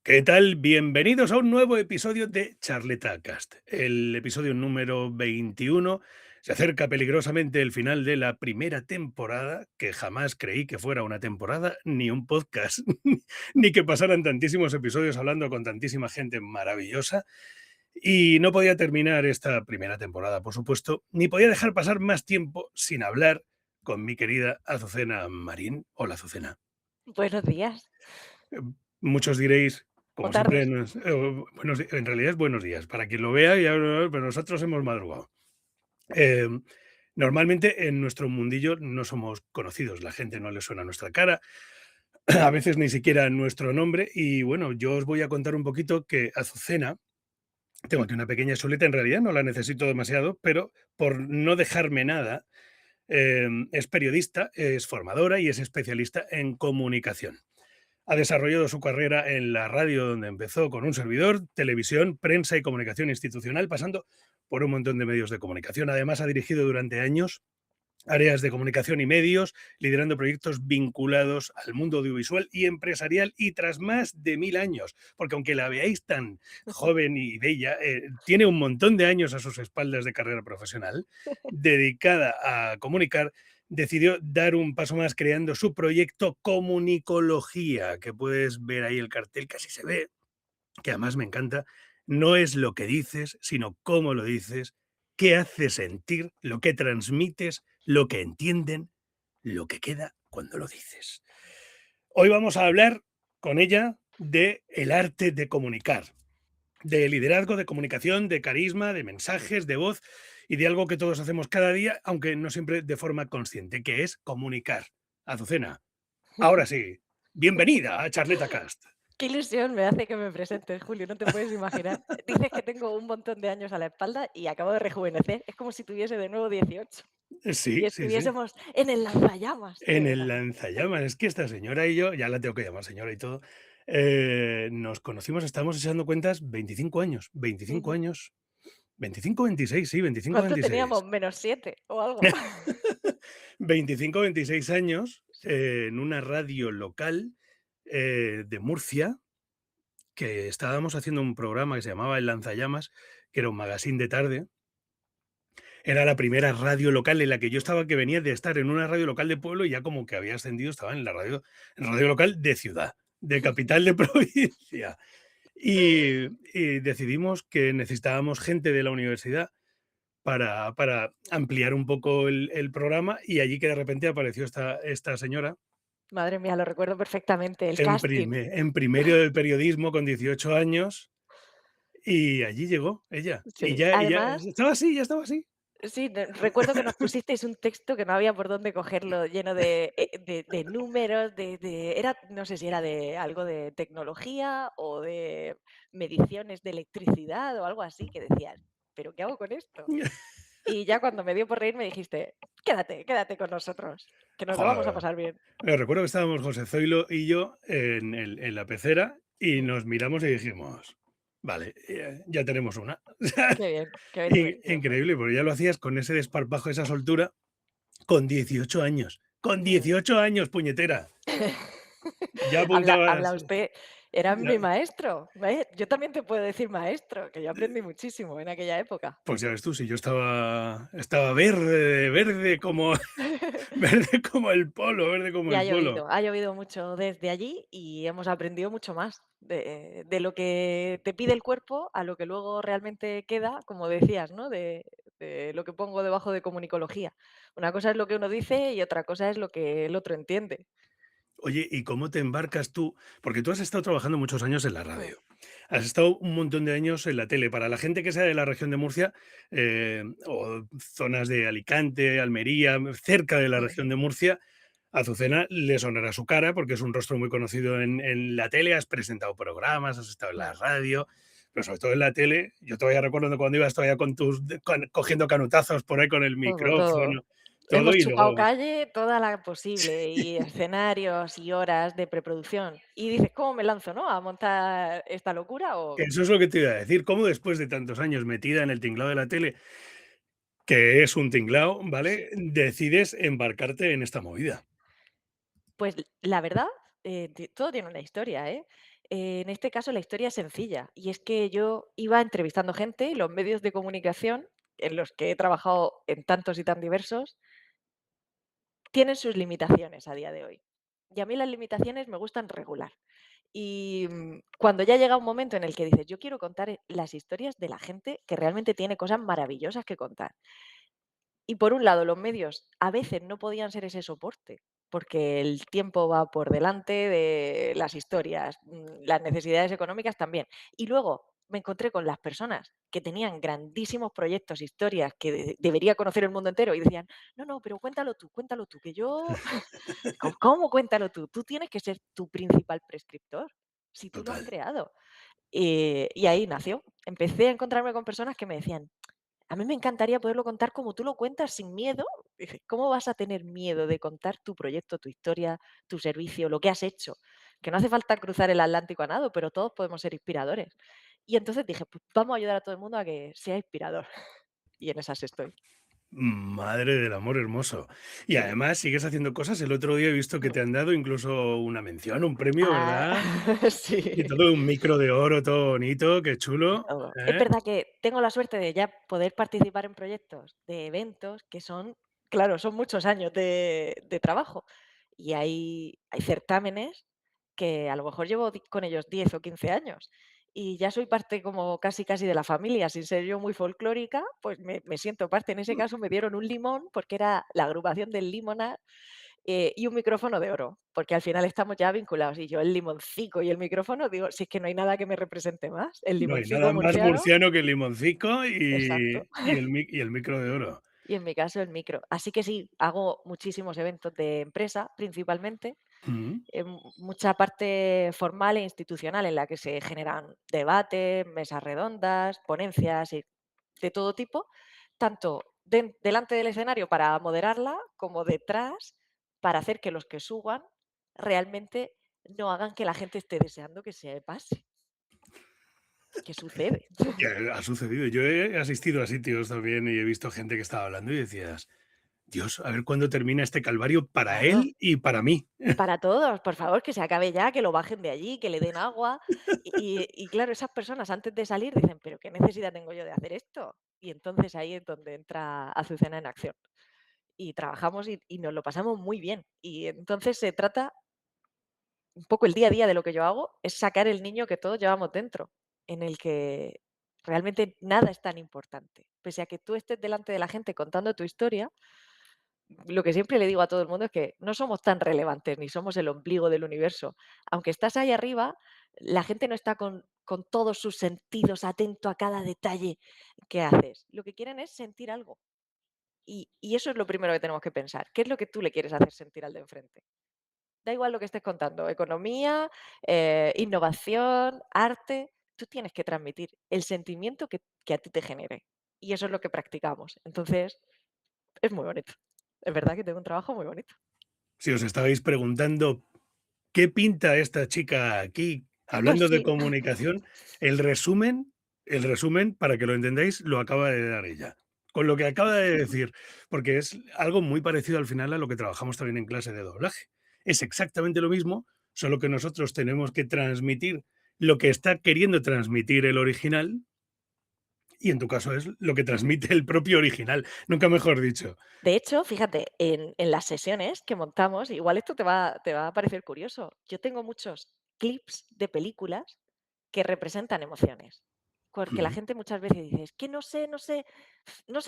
¿Qué tal? Bienvenidos a un nuevo episodio de Charleta Cast. El episodio número 21. Se acerca peligrosamente el final de la primera temporada, que jamás creí que fuera una temporada, ni un podcast, ni que pasaran tantísimos episodios hablando con tantísima gente maravillosa. Y no podía terminar esta primera temporada, por supuesto, ni podía dejar pasar más tiempo sin hablar con mi querida Azucena Marín. Hola, Azucena. Buenos días Eh, Muchos diréis, o como siempre, tardes. en realidad es buenos días, para quien lo vea, pero nosotros hemos madrugado. Eh, Normalmente en nuestro mundillo no somos conocidos, la gente no le suena nuestra cara, a veces ni siquiera nuestro nombre, y bueno, yo os voy a contar un poquito que Azucena, tengo aquí una pequeña solita, en realidad no la necesito demasiado, pero por no dejarme nada, es periodista, es formadora y es especialista en comunicación. Ha desarrollado su carrera en la radio, donde empezó con un servidor, televisión, prensa y comunicación institucional, pasando por un montón de medios de comunicación. Además, ha dirigido durante años áreas de comunicación y medios, liderando proyectos vinculados al mundo audiovisual y empresarial, y tras más de 1000 años, porque aunque la veáis tan joven y bella, tiene un montón de años a sus espaldas de carrera profesional, dedicada a comunicar. Decidió dar un paso más creando su proyecto Comunicología, que puedes ver ahí el cartel, casi se ve, que además me encanta. No es lo que dices, sino cómo lo dices, qué hace sentir, lo que transmites, lo que entienden, lo que queda cuando lo dices. Hoy vamos a hablar con ella de el arte de comunicar, de liderazgo, de comunicación, de carisma, de mensajes, de voz y de algo que todos hacemos cada día, aunque no siempre de forma consciente, que es comunicar. Azucena, ahora sí, bienvenida a Charleta Cast. Qué ilusión me hace que me presentes, Julio, no te puedes imaginar. Dices que tengo un montón de años a la espalda y acabo de rejuvenecer. Es como si tuviese de nuevo 18 y Sí, sí, sí. estuviésemos en el lanzallamas, de En el verdad. lanzallamas, es que esta señora y yo, ya la tengo que llamar señora y todo, nos conocimos, estamos echando cuentas, 25 años, 25 Ujú. años, 25, 26, sí, 25, ¿Cuánto teníamos? 26. -7 o algo. 25, 26 años Sí. en una radio local de Murcia, que estábamos haciendo un programa que se llamaba El Lanzallamas, que era un magazine de tarde. Era la primera radio local en la que yo estaba, que venía de estar en una radio local de pueblo y ya como que había ascendido, estaba en radio local de ciudad, de capital de provincia. Y decidimos que necesitábamos gente de la universidad para ampliar un poco el programa, y allí que de repente apareció esta señora Madre mía, lo recuerdo perfectamente, el casting. en primero de periodismo con 18 años, y allí llegó ella. Y Sí, ya además. estaba así, ya estaba así. Sí, recuerdo que nos pusisteis un texto que no había por dónde cogerlo, lleno de números, era, no sé si era de algo de tecnología o de mediciones de electricidad o algo así, que decías: "¿Pero qué hago con esto?". Y ya cuando me dio por reír me dijiste: "Quédate, quédate con nosotros, que nos lo vamos a Joder. pasar bien". Recuerdo que estábamos José Zoilo y yo en la pecera y nos miramos y dijimos: "Vale, ya tenemos una". Qué bien divertido fue. Increíble, porque ya lo hacías con ese desparpajo, esa soltura, con 18 años. ¡Con Mm. 18 años, puñetera! Ya Habla apuntabas. usted, era mi Ya, maestro, ¿ves? Yo también te puedo decir maestro, que yo aprendí muchísimo en aquella época. pues ya ves tú, si yo estaba verde, verde como verde como el polo, verde como Y el polo. ha llovido mucho desde allí y hemos aprendido mucho más de lo que te pide el cuerpo a lo que luego realmente queda, como decías, ¿no? De lo que pongo debajo de comunicología. Una cosa es lo que uno dice y otra cosa es lo que el otro entiende. Oye, ¿y cómo te embarcas tú? Porque tú has estado trabajando muchos años en la Mm, radio. Has estado un montón de años en la tele. Para la gente que sea de la región de Murcia, o zonas de Alicante, Almería, cerca de la mm. región de Murcia, a Azucena le sonará su cara porque es un rostro muy conocido en la tele. Has presentado programas, has estado en la Mm. radio, pero sobre todo en la tele. Yo todavía recuerdo de cuando ibas todavía cogiendo canutazos por ahí con el Todo, todo. micrófono, todo, Hemos y chupado luego... calle toda la posible y escenarios y horas de preproducción. Y dices: "¿Cómo me lanzo, no, a montar esta locura?". O Eso es lo que te iba a decir. ¿Cómo después de tantos años metida en el tinglado de la tele, que es un tinglao, sí. ¿vale? Decides embarcarte en esta movida. Pues la verdad, todo tiene una historia, ¿eh? En este caso la historia es sencilla y es que yo iba entrevistando gente y los medios de comunicación en los que he trabajado en tantos y tan diversos tienen sus limitaciones a día de hoy. Y a mí las limitaciones me gustan regular. Y cuando ya llega un momento en el que dices, yo quiero contar las historias de la gente que realmente tiene cosas maravillosas que contar. Y por un lado, los medios a veces no podían ser ese soporte, porque el tiempo va por delante de las historias, las necesidades económicas también. Y luego me encontré con las personas que tenían grandísimos proyectos, historias que debería conocer el mundo entero y decían, no, no, pero cuéntalo tú, que yo, ¿cómo cuéntalo tú? Tú tienes que ser tu principal prescriptor, si tú lo has Total. creado. Y ahí nació. Empecé a encontrarme con personas que me decían, a mí me encantaría poderlo contar como tú lo cuentas sin miedo. Dice, ¿cómo vas a tener miedo de contar tu proyecto, tu historia, tu servicio, lo que has hecho? Que no hace falta cruzar el Atlántico a nado, pero todos podemos ser inspiradores. Y entonces dije, pues vamos a ayudar a todo el mundo a que sea inspirador. Y en esas estoy. Madre del amor hermoso. Y Sí. además sigues haciendo cosas. El otro día he visto que Mm. te han dado incluso una mención, un premio, Ah, ¿verdad? Y sí. todo un micro de oro, todo bonito, qué Y chulo, todo. Es ¿eh? verdad que tengo la suerte de ya poder participar en proyectos de eventos que son, claro, son muchos años de trabajo. Y hay certámenes que a lo mejor llevo con ellos 10 o 15 años. Y ya soy parte como casi casi de la familia, sin ser yo muy folclórica, pues me siento parte. En ese caso me dieron un limón porque era la agrupación del Limonar y un micrófono de oro, porque al final estamos ya vinculados. Y yo el limoncico y el micrófono, digo, si es que no hay nada que me represente más. El No hay limoncico nada más murciano, murciano que el limoncico exacto. y el micro de oro. Y en mi caso el micro. Así que sí, hago muchísimos eventos de empresa, principalmente, Mm. mucha parte formal e institucional en la que se generan debates, mesas redondas, ponencias y de todo tipo, tanto delante del escenario para moderarla, como detrás para hacer que los que suban realmente no hagan que la gente esté deseando que se pase, que sucede. Y ha sucedido. Yo he asistido a sitios también y he visto gente que estaba hablando y decías: "Dios, a ver cuándo termina este calvario para Claro. él y para mí". Para todos, por favor, que se acabe ya, que lo bajen de allí, que le den agua. Y claro, esas personas antes de salir dicen: "¿Pero qué necesidad tengo yo de hacer esto?". Y entonces ahí es donde entra Azucena en acción. Y trabajamos y nos lo pasamos muy bien. Y entonces se trata un poco el día a día de lo que yo hago, es sacar el niño que todos llevamos dentro, en el que realmente nada es tan importante. Pese a que tú estés delante de la gente contando tu historia, lo que siempre le digo a todo el mundo es que no somos tan relevantes, ni somos el ombligo del universo. Aunque estás ahí arriba, la gente no está con todos sus sentidos atento a cada detalle que haces. Lo que quieren es sentir algo. Y eso es lo primero que tenemos que pensar. ¿Qué es lo que tú le quieres hacer sentir al de enfrente? Da igual lo que estés contando, economía, innovación, arte, tú tienes que transmitir el sentimiento que a ti te genere. Y eso es lo que practicamos. Entonces, es muy bonito. Es verdad que tengo un trabajo muy bonito. Si os estabais preguntando ¿qué pinta esta chica aquí hablando de Sí. comunicación? El resumen, para que lo entendáis, lo acaba de dar ella. Con lo que acaba de decir, porque es algo muy parecido al final a lo que trabajamos también en clase de doblaje. Es exactamente lo mismo, solo que nosotros tenemos que transmitir lo que está queriendo transmitir el original, y en tu caso es lo que transmite el propio original, nunca mejor dicho. De hecho, fíjate, en las sesiones que montamos, igual esto te va a parecer curioso. Yo tengo muchos clips de películas que representan emociones. Porque la Ujú. gente muchas veces dice, es que no sé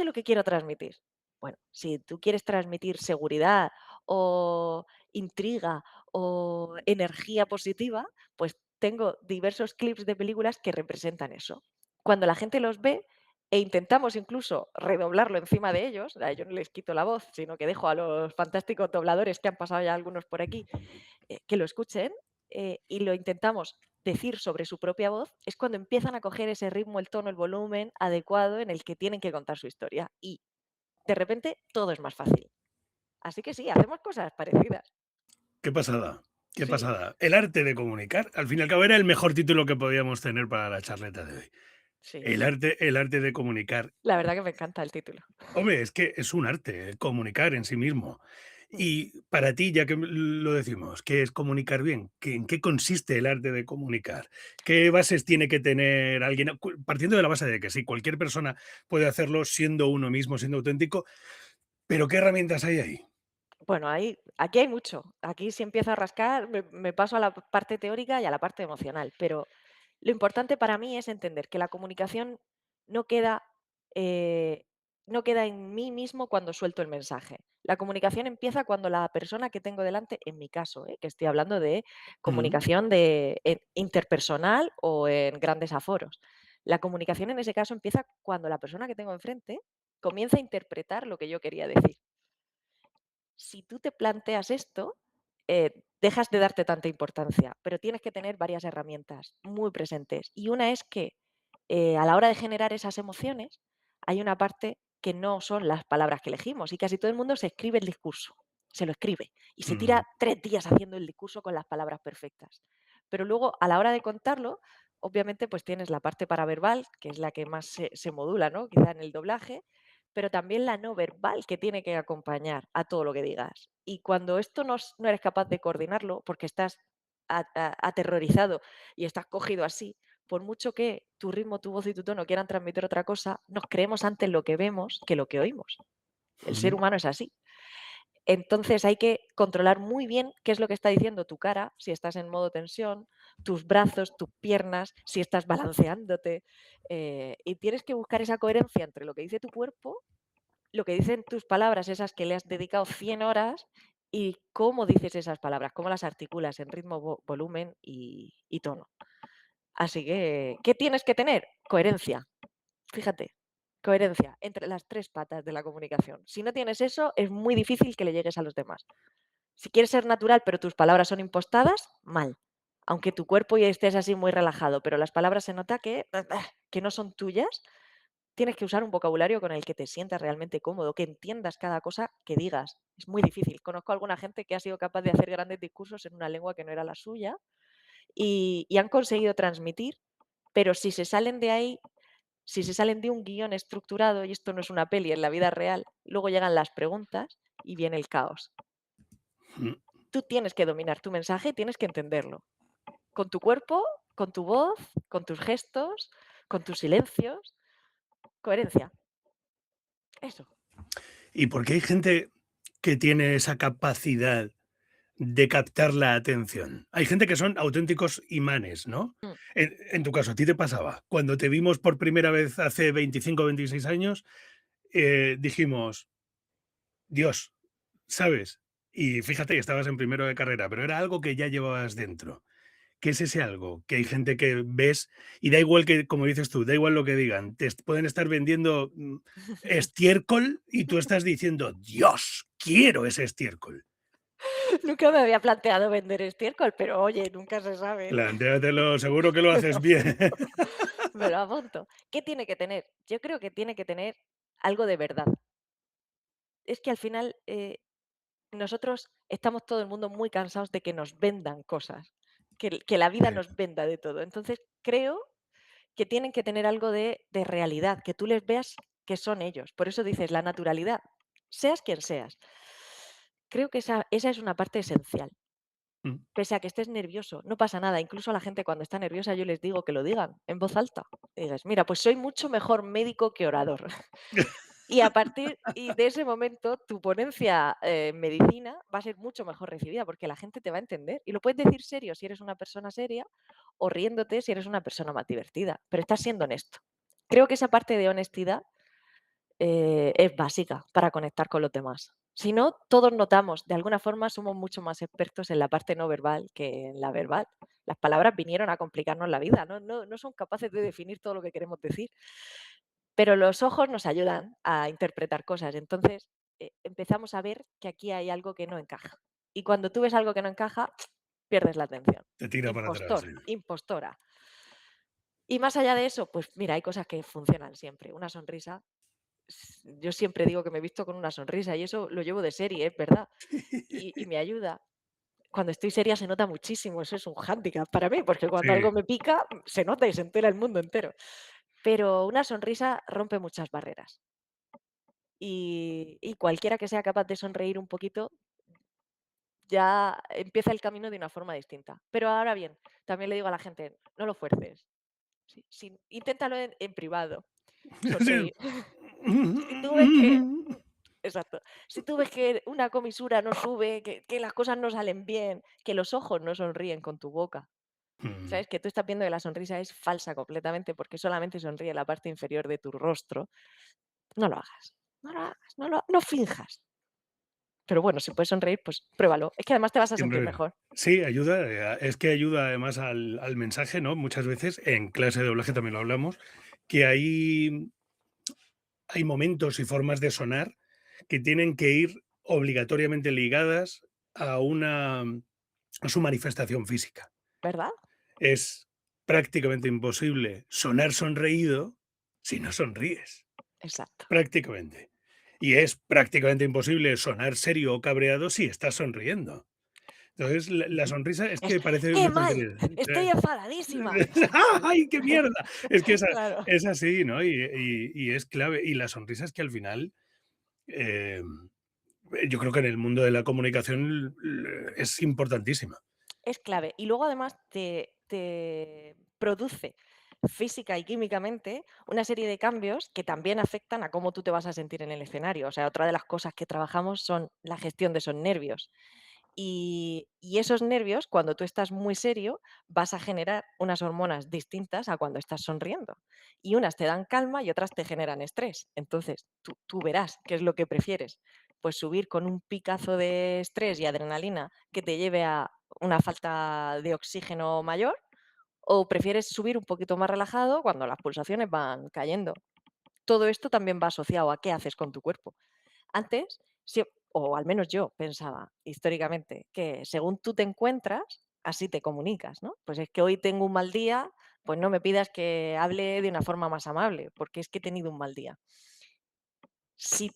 lo que quiero transmitir. Bueno, si tú quieres transmitir seguridad o intriga o energía positiva, pues tengo diversos clips de películas que representan eso. Cuando la gente los ve, e intentamos incluso redoblarlo encima de ellos, yo no les quito la voz, sino que dejo a los fantásticos dobladores que han pasado ya algunos por aquí, que lo escuchen, y lo intentamos decir sobre su propia voz, es cuando empiezan a coger ese ritmo, el tono, el volumen adecuado en el que tienen que contar su historia. Y de repente todo es más fácil. Así que sí, hacemos cosas parecidas. Qué pasada, qué Sí, pasada. El arte de comunicar, al fin y al cabo, era el mejor título que podíamos tener para la charleta de hoy. sí. El arte de comunicar. La verdad que me encanta el título. Hombre, es que es un arte, comunicar en sí mismo. Mm. Y para ti, ya que lo decimos, ¿qué es comunicar bien? ¿En qué consiste el arte de comunicar? ¿Qué bases tiene que tener alguien? Partiendo de la base de que sí, cualquier persona puede hacerlo siendo uno mismo, siendo auténtico, pero ¿qué herramientas hay ahí? Bueno, aquí hay mucho. Aquí si empiezo a rascar, me paso a la parte teórica y a la parte emocional, pero lo importante para mí es entender que la comunicación no queda, eh, no queda en mí mismo cuando suelto el mensaje. La comunicación empieza cuando la persona que tengo delante, en mi caso, que estoy hablando de Mm, comunicación interpersonal o en grandes aforos. La comunicación en ese caso empieza cuando la persona que tengo enfrente comienza a interpretar lo que yo quería decir. Si tú te planteas esto, dejas de darte tanta importancia, pero tienes que tener varias herramientas muy presentes. Y una es que a la hora de generar esas emociones, hay una parte que no son las palabras que elegimos y casi todo el mundo se escribe el discurso, se lo escribe y se mm, tira 3 días haciendo el discurso con las palabras perfectas. Pero luego, a la hora de contarlo, obviamente, pues tienes la parte paraverbal, que es la que más se modula, ¿no? Quizá en el doblaje, pero también la no verbal que tiene que acompañar a todo lo que digas. Y cuando esto no eres capaz de coordinarlo, porque estás aterrorizado y estás cogido así, por mucho que tu ritmo, tu voz y tu tono quieran transmitir otra cosa, nos creemos antes lo que vemos que lo que oímos. El ser mm, humano es así. Entonces hay que controlar muy bien qué es lo que está diciendo tu cara, si estás en modo tensión, tus brazos, tus piernas, si estás balanceándote. Y tienes que buscar esa coherencia entre lo que dice tu cuerpo, lo que dicen tus palabras, esas que le has dedicado 100 horas, y cómo dices esas palabras, cómo las articulas en ritmo, volumen y tono. Así que, ¿qué tienes que tener? Coherencia. Fíjate, coherencia entre las 3 patas de la comunicación. Si no tienes eso, es muy difícil que le llegues a los demás. Si quieres ser natural, pero tus palabras son impostadas, mal. Aunque tu cuerpo ya estés así muy relajado, pero las palabras se nota que no son tuyas, tienes que usar un vocabulario con el que te sientas realmente cómodo, que entiendas cada cosa que digas. Es muy difícil. Conozco a alguna gente que ha sido capaz de hacer grandes discursos en una lengua que no era la suya y han conseguido transmitir, pero si se salen de ahí, si se salen de un guión estructurado, y esto no es una peli, en la vida real, luego llegan las preguntas y viene el caos. mm. Tú tienes que dominar tu mensaje, tienes que entenderlo. Con tu cuerpo, con tu voz, con tus gestos, con tus silencios. Coherencia. Eso. ¿Y por qué hay gente que tiene esa capacidad de captar la atención? Hay gente que son auténticos imanes, ¿no? Mm. En tu caso, ¿a ti te pasaba? Cuando te vimos por primera vez hace 25 o 26 años, dijimos: "Dios", ¿sabes? Y fíjate que estabas en primero de carrera, pero era algo que ya llevabas dentro. ¿Qué es ese algo? Que hay gente que ves y da igual que, como dices tú, da igual lo que digan, pueden estar vendiendo, estiércol y tú estás diciendo: "Dios, quiero ese estiércol". Nunca me había planteado vender estiércol, pero oye, nunca se sabe, ¿no? Plantéatelo, seguro que lo Me lo haces bien. apunto, me lo apunto. ¿Qué tiene que tener? Yo creo que tiene que tener algo de verdad. Es que al final, nosotros estamos todo el mundo muy cansados de que nos vendan cosas, que la vida Sí, nos venda de todo. Entonces, creo que tienen que tener algo de realidad, que tú les veas que son ellos. Por eso dices la naturalidad, seas quien seas. Creo que esa es una parte esencial. mm. Pese a que estés nervioso, no pasa nada. Incluso a la gente cuando está nerviosa yo les digo que lo digan en voz alta. Y digas, mira, pues soy mucho mejor médico que orador. Y de ese momento tu ponencia en medicina va a ser mucho mejor recibida porque la gente te va a entender. Y lo puedes decir serio si eres una persona seria o riéndote si eres una persona más divertida, pero estás siendo honesto. Creo que esa parte de honestidad es básica para conectar con los demás. Si no, todos notamos, de alguna forma somos mucho más expertos en la parte no verbal que en la verbal. Las palabras vinieron a complicarnos la vida, no son capaces de definir todo lo que queremos decir. Pero los ojos nos ayudan a interpretar cosas. Entonces, empezamos a ver que aquí hay algo que no encaja. Y cuando tú ves algo que no encaja, pierdes la atención. Te tira para atrás, Impostor, sí. impostora. Y más allá de eso, pues mira, hay cosas que funcionan siempre. Una sonrisa. Yo siempre digo que me he visto con una sonrisa y eso lo llevo de serie, es verdad. Y me ayuda. Cuando estoy seria se nota muchísimo, eso es un hándicap para mí, porque cuando Sí, algo me pica, se nota y se entera el mundo entero. Pero una sonrisa rompe muchas barreras. Y cualquiera que sea capaz de sonreír un poquito, ya empieza el camino de una forma distinta. Pero ahora bien, también le digo a la gente, no lo fuerces. Inténtalo en privado, Sí. sonreír. Si tú ves que exacto. Si tú ves que una comisura no sube, que las cosas no salen bien, que los ojos no sonríen con tu boca, Mm, ¿sabes? Que tú estás viendo que la sonrisa es falsa completamente porque solamente sonríe la parte inferior de tu rostro, no lo hagas. No lo hagas, no finjas. Pero bueno, si puedes sonreír, pues pruébalo. Es que además te vas a sentir siempre mejor, sí, ayuda, es que ayuda además al mensaje, ¿no? Muchas veces, en clase de doblaje también lo hablamos, que hay momentos y formas de sonar que tienen que ir obligatoriamente ligadas a una a su manifestación física. ¿verdad? Es prácticamente imposible sonar sonreído si no sonríes, Exacto. prácticamente. Y es prácticamente imposible sonar serio o cabreado si estás sonriendo. Entonces, la Ujú. sonrisa es Es, que parece ¡qué una mal! tontería. Estoy enfadadísima. ¡Ay, qué mierda! Es que Claro. es así, ¿no? Y es clave. Y la sonrisa es que al final, yo creo que en el mundo de la comunicación es importantísima. Es clave. Y luego además te produce física y químicamente una serie de cambios que también afectan a cómo tú te vas a sentir en el escenario. O sea, otra de las cosas que trabajamos son la gestión de esos nervios. Y esos nervios, cuando tú estás muy serio, vas a generar unas hormonas distintas a cuando estás sonriendo. Y unas te dan calma y otras te generan estrés. Entonces, tú verás qué es lo que prefieres. Pues subir con un picazo de estrés y adrenalina que te lleve a una falta de oxígeno mayor, o prefieres subir un poquito más relajado cuando las pulsaciones van cayendo. Todo esto también va asociado a qué haces con tu cuerpo. Antes, o al menos yo pensaba históricamente, que según tú te encuentras, así te comunicas, ¿no? Pues es que hoy tengo un mal día, pues no me pidas que hable de una forma más amable, porque es que he tenido un mal día. Sí,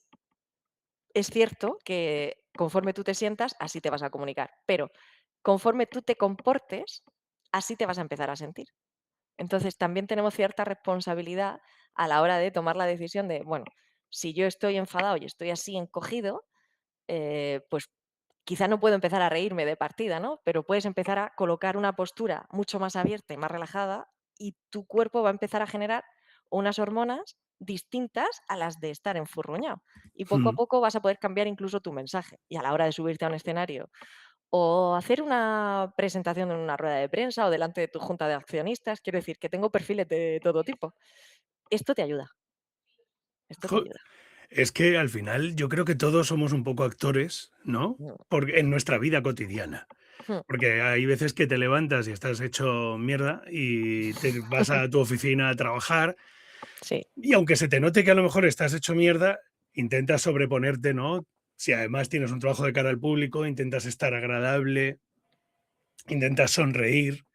es cierto que conforme tú te sientas, así te vas a comunicar, pero conforme tú te comportes, así te vas a empezar a sentir. Entonces, también tenemos cierta responsabilidad a la hora de tomar la decisión de, bueno, si yo estoy enfadado y estoy así encogido, pues quizá no puedo empezar a reírme de partida, ¿no? Pero puedes empezar a colocar una postura mucho más abierta y más relajada y tu cuerpo va a empezar a generar unas hormonas distintas a las de estar enfurruñado. Y poco a Mm. poco vas a poder cambiar incluso tu mensaje. Y a la hora de subirte a un escenario o hacer una presentación en una rueda de prensa o delante de tu junta de accionistas, quiero decir que tengo perfiles de todo tipo. Esto te ayuda, esto te Jo, ayuda. es que al final yo creo que todos somos un poco actores, ¿no? Mm, Porque en nuestra vida cotidiana. mm. Porque hay veces que te levantas y estás hecho mierda y te vas a tu oficina a trabajar Sí, y aunque se te note que a lo mejor estás hecho mierda, intentas sobreponerte, ¿no? Si además tienes un trabajo de cara al público, intentas estar agradable, intentas sonreír,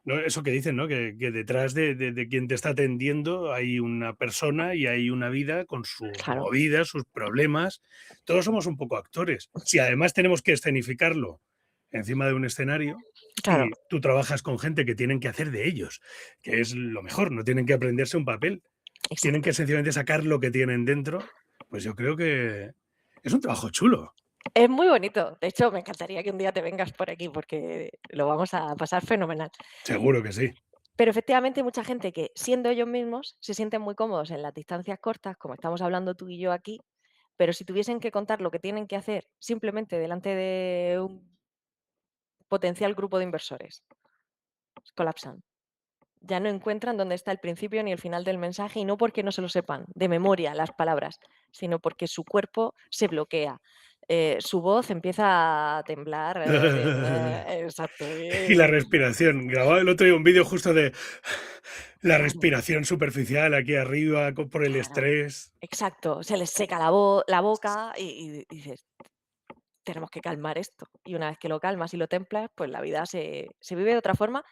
¿no? Eso que dicen, ¿no? Que detrás de quien te está atendiendo hay una persona y hay una vida con sus claro, movidas, sus problemas. Todos somos un poco actores. Si además tenemos que escenificarlo encima de un escenario claro. y tú trabajas con gente que tienen que hacer de ellos, que es lo mejor, no tienen que aprenderse un papel, tienen Exacto. que sencillamente sacar lo que tienen dentro, pues yo creo que es un trabajo chulo. Es muy bonito. De hecho, me encantaría que un día te vengas por aquí porque lo vamos a pasar fenomenal. Seguro que sí. Pero efectivamente hay mucha gente que, siendo ellos mismos, se sienten muy cómodos en las distancias cortas, como estamos hablando tú y yo aquí, pero si tuviesen que contar lo que tienen que hacer simplemente delante de un potencial grupo de inversores, colapsan. Ya no encuentran dónde está el principio ni el final del mensaje, y no porque no se lo sepan de memoria las palabras, sino porque su cuerpo se bloquea. Su voz empieza a temblar. Exacto. Y la respiración. Grababa el otro día un vídeo justo de la Claro, respiración superficial aquí arriba por el claro. estrés. Exacto. Se les seca la boca y dices, tenemos que calmar esto. Y una vez que lo calmas y lo templas, pues la vida se vive de otra forma.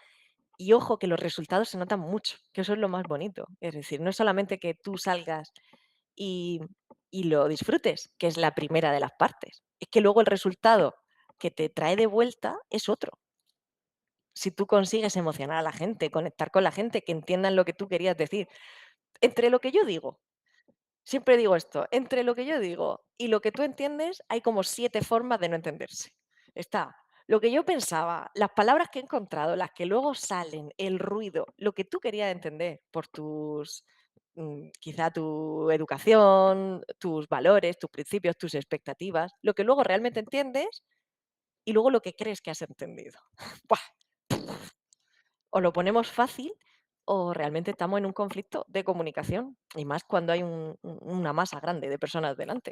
Y ojo, que los resultados se notan mucho, que eso es lo más bonito. Es decir, no es solamente que tú salgas y, y lo disfrutes, que es la primera de las partes. Es que luego el resultado que te trae de vuelta es otro. Si tú consigues emocionar a la gente, conectar con la gente, que entiendan lo que tú querías decir. Entre lo que yo digo, siempre digo esto, entre lo que yo digo y lo que tú entiendes, hay como 7 formas de no entenderse. Está lo que yo pensaba, las palabras que he encontrado, las que luego salen, el ruido, lo que tú querías entender por tus, quizá tu educación, tus valores, tus principios, tus expectativas, lo que luego realmente entiendes y luego lo que crees que has entendido. ¡Buah! O lo ponemos fácil o realmente estamos en un conflicto de comunicación, y más cuando hay una masa grande de personas delante.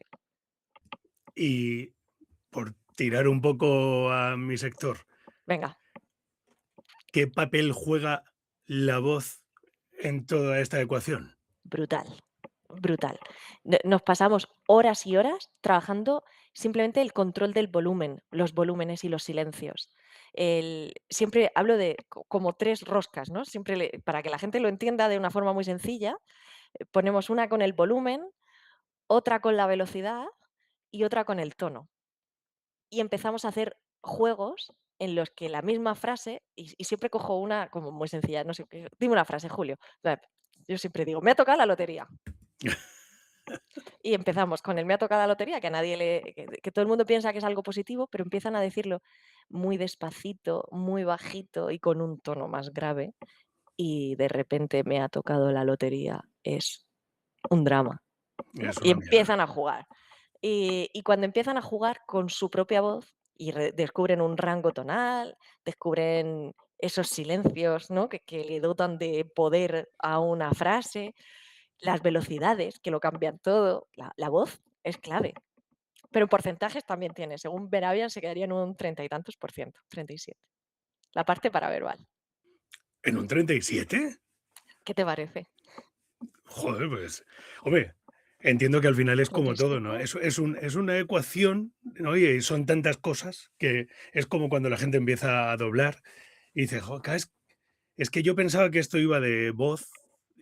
Y por tirar un poco a mi sector, Venga, ¿qué papel juega la voz en toda esta ecuación? brutal, brutal. Nos pasamos horas y horas trabajando simplemente el control del volumen, los volúmenes y los silencios. Siempre hablo de como 3 roscas, ¿no? Siempre para que la gente lo entienda de una forma muy sencilla, ponemos una con el volumen, otra con la velocidad y otra con el tono. Y empezamos a hacer juegos en los que la misma frase, y siempre cojo una como muy sencilla, no sé, dime una frase, Julio. Yo siempre digo: "Me ha tocado la lotería". Y empezamos con el "me ha tocado la lotería", que a nadie que todo el mundo piensa que es algo positivo, pero empiezan a decirlo muy despacito, muy bajito y con un tono más grave, y de repente "me ha tocado la lotería" es un drama, ¿no? Es Y una mierda. empiezan a jugar. Y cuando empiezan a jugar con su propia voz y descubren un rango tonal, descubren esos silencios, ¿no? Que le dotan de poder a una frase, las velocidades que lo cambian todo. La voz es clave, pero en porcentajes también tiene. Según Verabian se quedaría en un treinta y tantos por ciento, 37. La parte paraverbal. ¿En un 37? ¿Qué te parece? Joder, pues, hombre, entiendo que al final es como todo, ¿no? 37. Es una ecuación, ¿no? Y son tantas cosas que es como cuando la gente empieza a doblar y dice: "Jo, ca es que yo pensaba que esto iba de voz",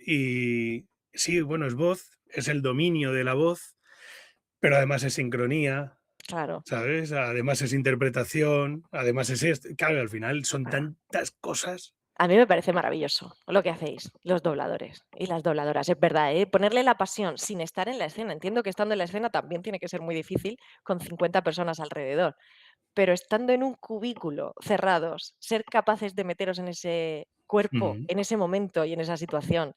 y sí, bueno, es voz, es el dominio de la voz, pero además es sincronía, Claro. ¿sabes? Además es interpretación, además es esto. Claro, al final son tantas cosas. A mí me parece maravilloso lo que hacéis, los dobladores y las dobladoras. Es verdad, ¿eh? Ponerle la pasión sin estar en la escena. Entiendo que estando en la escena también tiene que ser muy difícil con 50 personas alrededor, pero estando en un cubículo, cerrados, ser capaces de meteros en ese cuerpo, Ujú. en ese momento y en esa situación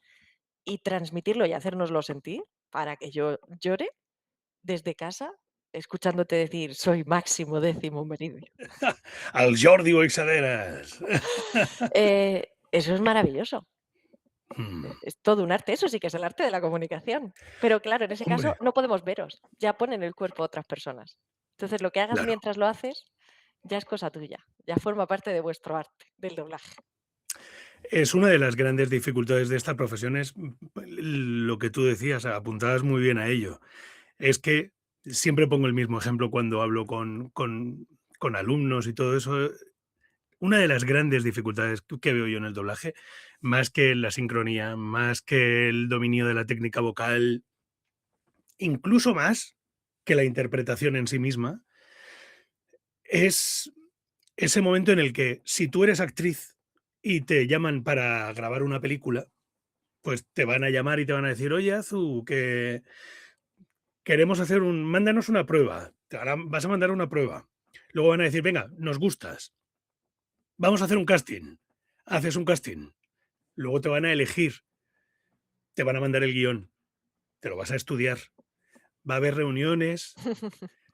y transmitirlo y hacérnoslo sentir para que yo llore desde casa, escuchándote decir: "Soy Máximo Décimo Meridio". Al Jordi Boixaderas. Eso es maravilloso. Mm, Es todo un arte, eso sí que es el arte de la comunicación. Pero claro, en ese caso hombre, no podemos veros, ya ponen el cuerpo otras personas. Entonces, lo que hagas claro. mientras lo haces ya es cosa tuya, ya forma parte de vuestro arte, del doblaje. Es una de las grandes dificultades de esta profesión es, lo que tú decías, apuntabas muy bien a ello. Es que siempre pongo el mismo ejemplo cuando hablo con alumnos y todo eso. Una de las grandes dificultades que veo yo en el doblaje, más que la sincronía, más que el dominio de la técnica vocal, incluso más que la interpretación en sí misma, es ese momento en el que si tú eres actriz y te llaman para grabar una película, pues te van a llamar y te van a decir: "Oye, Azu, que queremos hacer mándanos una prueba". Vas a mandar una prueba. Luego van a decir: "Venga, nos gustas, vamos a hacer un casting". Haces un casting. Luego te van a elegir, te van a mandar el guión, te lo vas a estudiar. Va a haber reuniones,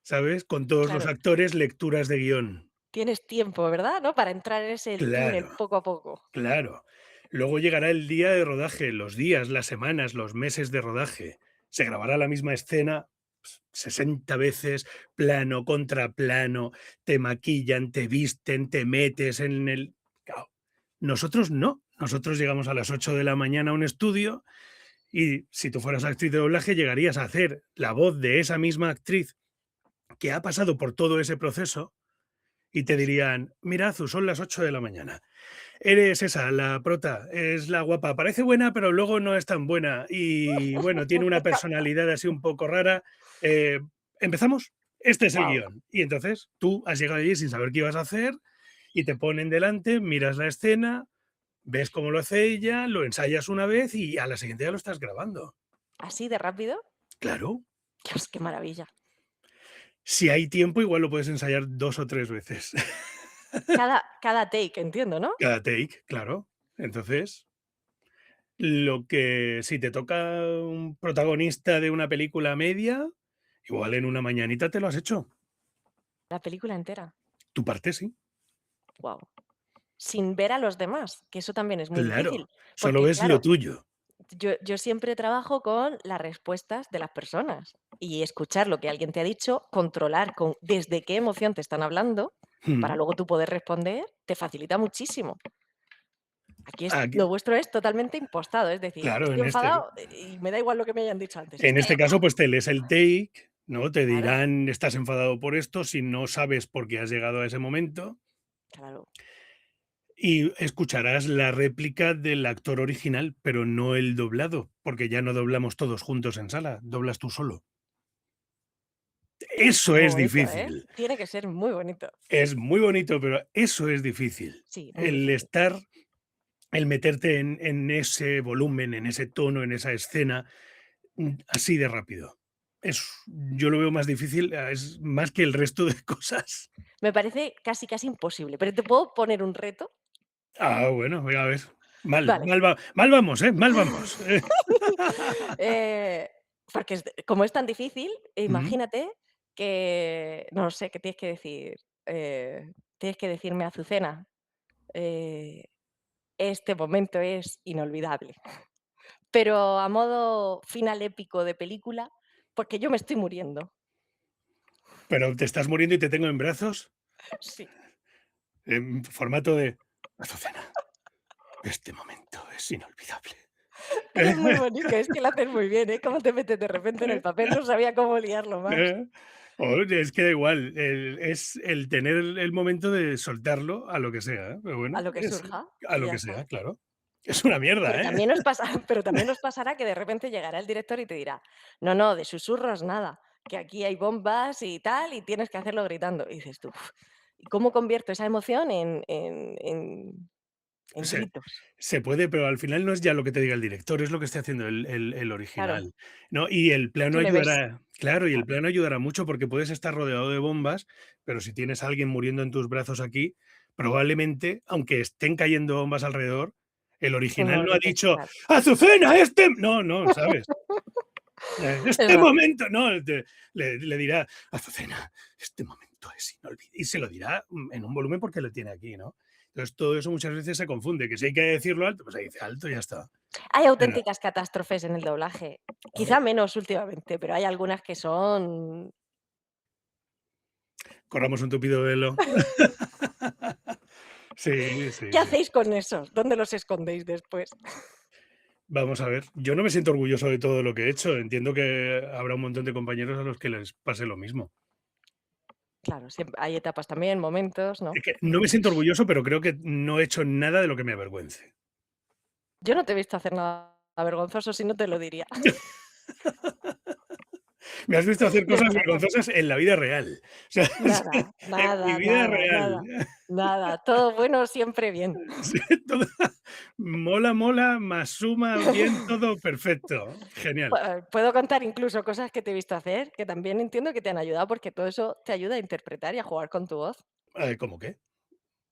¿sabes? Con todos los Claro, actores, lecturas de guión. tienes tiempo, ¿verdad? ¿No? Para entrar en ese túnel Claro, poco a poco. claro. Luego llegará el día de rodaje, los días, las semanas, los meses de rodaje. Se grabará la misma escena 60 veces, plano contra plano, te maquillan, te visten, te metes en el... Claro, nosotros no. Nosotros llegamos a las 8 de la mañana a un estudio y si tú fueras actriz de doblaje llegarías a hacer la voz de esa misma actriz que ha pasado por todo ese proceso y te dirían: "Mira, Azu, son las 8 de la mañana. Eres esa, la prota, es la guapa. Parece buena, pero luego no es tan buena. Y bueno, tiene una personalidad así un poco rara. Eh, ¿Empezamos? Este es el Wow. guión". Y entonces tú has llegado allí sin saber qué ibas a hacer y te ponen delante, miras la escena, ves cómo lo hace ella, lo ensayas una vez y a la siguiente ya lo estás grabando. ¿Así de rápido? Claro. Dios, qué maravilla. Si hay tiempo, igual lo puedes ensayar 2 o 3 veces. Cada take, entiendo, ¿no? Cada take, claro. Entonces, lo que si te toca un protagonista de una película media, igual en una mañanita te lo has hecho. La película entera. Tu parte sí. Guau. Sin ver a los demás, que eso también es muy Claro, difícil, solo porque ves lo claro, tuyo. yo siempre trabajo con las respuestas de las personas y escuchar lo que alguien te ha dicho, controlar con desde qué emoción te están hablando, para Mm. luego tú poder responder, te facilita muchísimo. Aquí es Aquí lo vuestro es totalmente impostado, es decir, claro, estoy enfadado y me da igual lo que me hayan dicho antes, en estoy este caso, enfadado. pues te lees el take, ¿no? Te Claro, dirán: "Estás enfadado por esto", si no sabes por qué has llegado a ese momento, claro. y escucharás la réplica del actor original, pero no el doblado, porque ya no doblamos todos juntos en sala, doblas tú solo. Eso Muy es bonito, ¿eh? difícil. Tiene que ser muy bonito. Es muy bonito, pero eso es difícil. Sí, muy El difícil. estar el meterte en ese volumen, en ese tono, en esa escena, así de rápido. Yo lo veo más difícil, es más que el resto de cosas. Me parece casi, casi imposible, pero ¿te puedo poner un reto? Bueno, venga, a ver. Mal, Vale. mal vamos, ¿eh? Mal vamos. Eh, porque como es tan difícil, Ujú. imagínate que, no sé, que tienes que decirme: "Azucena, eh, este momento es inolvidable", pero a modo final épico de película, porque yo me estoy muriendo. Pero te estás muriendo y te tengo en brazos, Sí, en formato de: "Azucena, este momento es inolvidable". eres muy bonito, es que lo haces muy bien, ¿eh? Cómo te metes de repente en el papel, no sabía cómo liarlo más. Eh, Oye, es que da igual, es el tener el momento de soltarlo a lo que sea, pero A bueno, lo que es surja a y lo ya que está. sea, claro. Es una Pero mierda, ¿eh? también nos pasa pero también nos pasará que de repente llegará el director y te dirá: "No, no, de susurros nada, que aquí hay bombas y tal, y tienes que hacerlo gritando". Y dices tú: "Uf, ¿y cómo convierto esa emoción en Se gritos?". se puede, pero al final no es ya lo que te diga el director, es lo que esté haciendo el Claro, original, ¿no? Y el plano tú le ves. ayudará claro, y el Claro, plano ayudará mucho porque puedes estar rodeado de bombas, pero si tienes a alguien muriendo en tus brazos aquí, probablemente, aunque estén cayendo bombas alrededor, el tú no original no ha grites, dicho: claro. "¡Azucena, este!". No, no, ¿sabes? Este Exacto. momento, no, le dirá: "Azucena, este momento es inolvidable", y se lo dirá, en un volumen porque lo tiene aquí, ¿no? Entonces, todo eso muchas veces se confunde, que si hay que decirlo alto, pues se dice alto y ya está. Hay Pero, auténticas catástrofes en el doblaje, quizá menos últimamente, pero hay algunas que son. corramos un tupido velo. Sí, sí, ¿Qué sí. hacéis con esos? ¿Dónde los escondéis después? Vamos a ver, yo no me siento orgulloso de todo lo que he hecho, entiendo que habrá un montón de compañeros a los que les pase lo mismo. Claro, hay etapas también, momentos, ¿no? Es que no me siento orgulloso, pero creo que no he hecho nada de lo que me avergüence. Yo no te he visto hacer nada vergonzoso, si no te lo diría. Me has visto hacer De cosas corazón. vergonzosas en la vida real. O sea, Nada, en mi nada, vida nada, real. nada, nada. Todo bueno, siempre bien. Sí, todo mola, mola, más suma, bien, todo perfecto. Genial. Puedo contar incluso cosas que te he visto hacer, que también entiendo que te han ayudado, porque todo eso te ayuda a interpretar y a jugar con tu voz. ¿Cómo qué?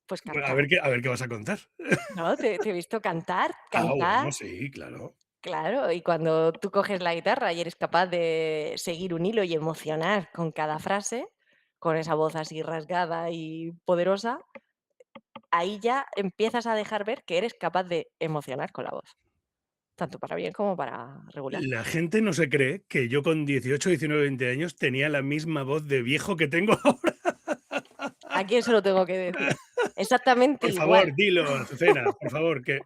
Pues Bueno, cantar, a ver qué vas a contar. ¿no? Te he visto cantar, Bueno, cantar, sí, claro. claro, y cuando tú coges la guitarra y eres capaz de seguir un hilo y emocionar con cada frase, con esa voz así rasgada y poderosa, ahí ya empiezas a dejar ver que eres capaz de emocionar con la voz, tanto para bien como para regular. La gente no se cree que yo con 18, 19, 20 años tenía la misma voz de viejo que tengo ahora. ¿A quién se lo tengo que decir? Exactamente Por favor, igual. dilo, Azucena, por favor, que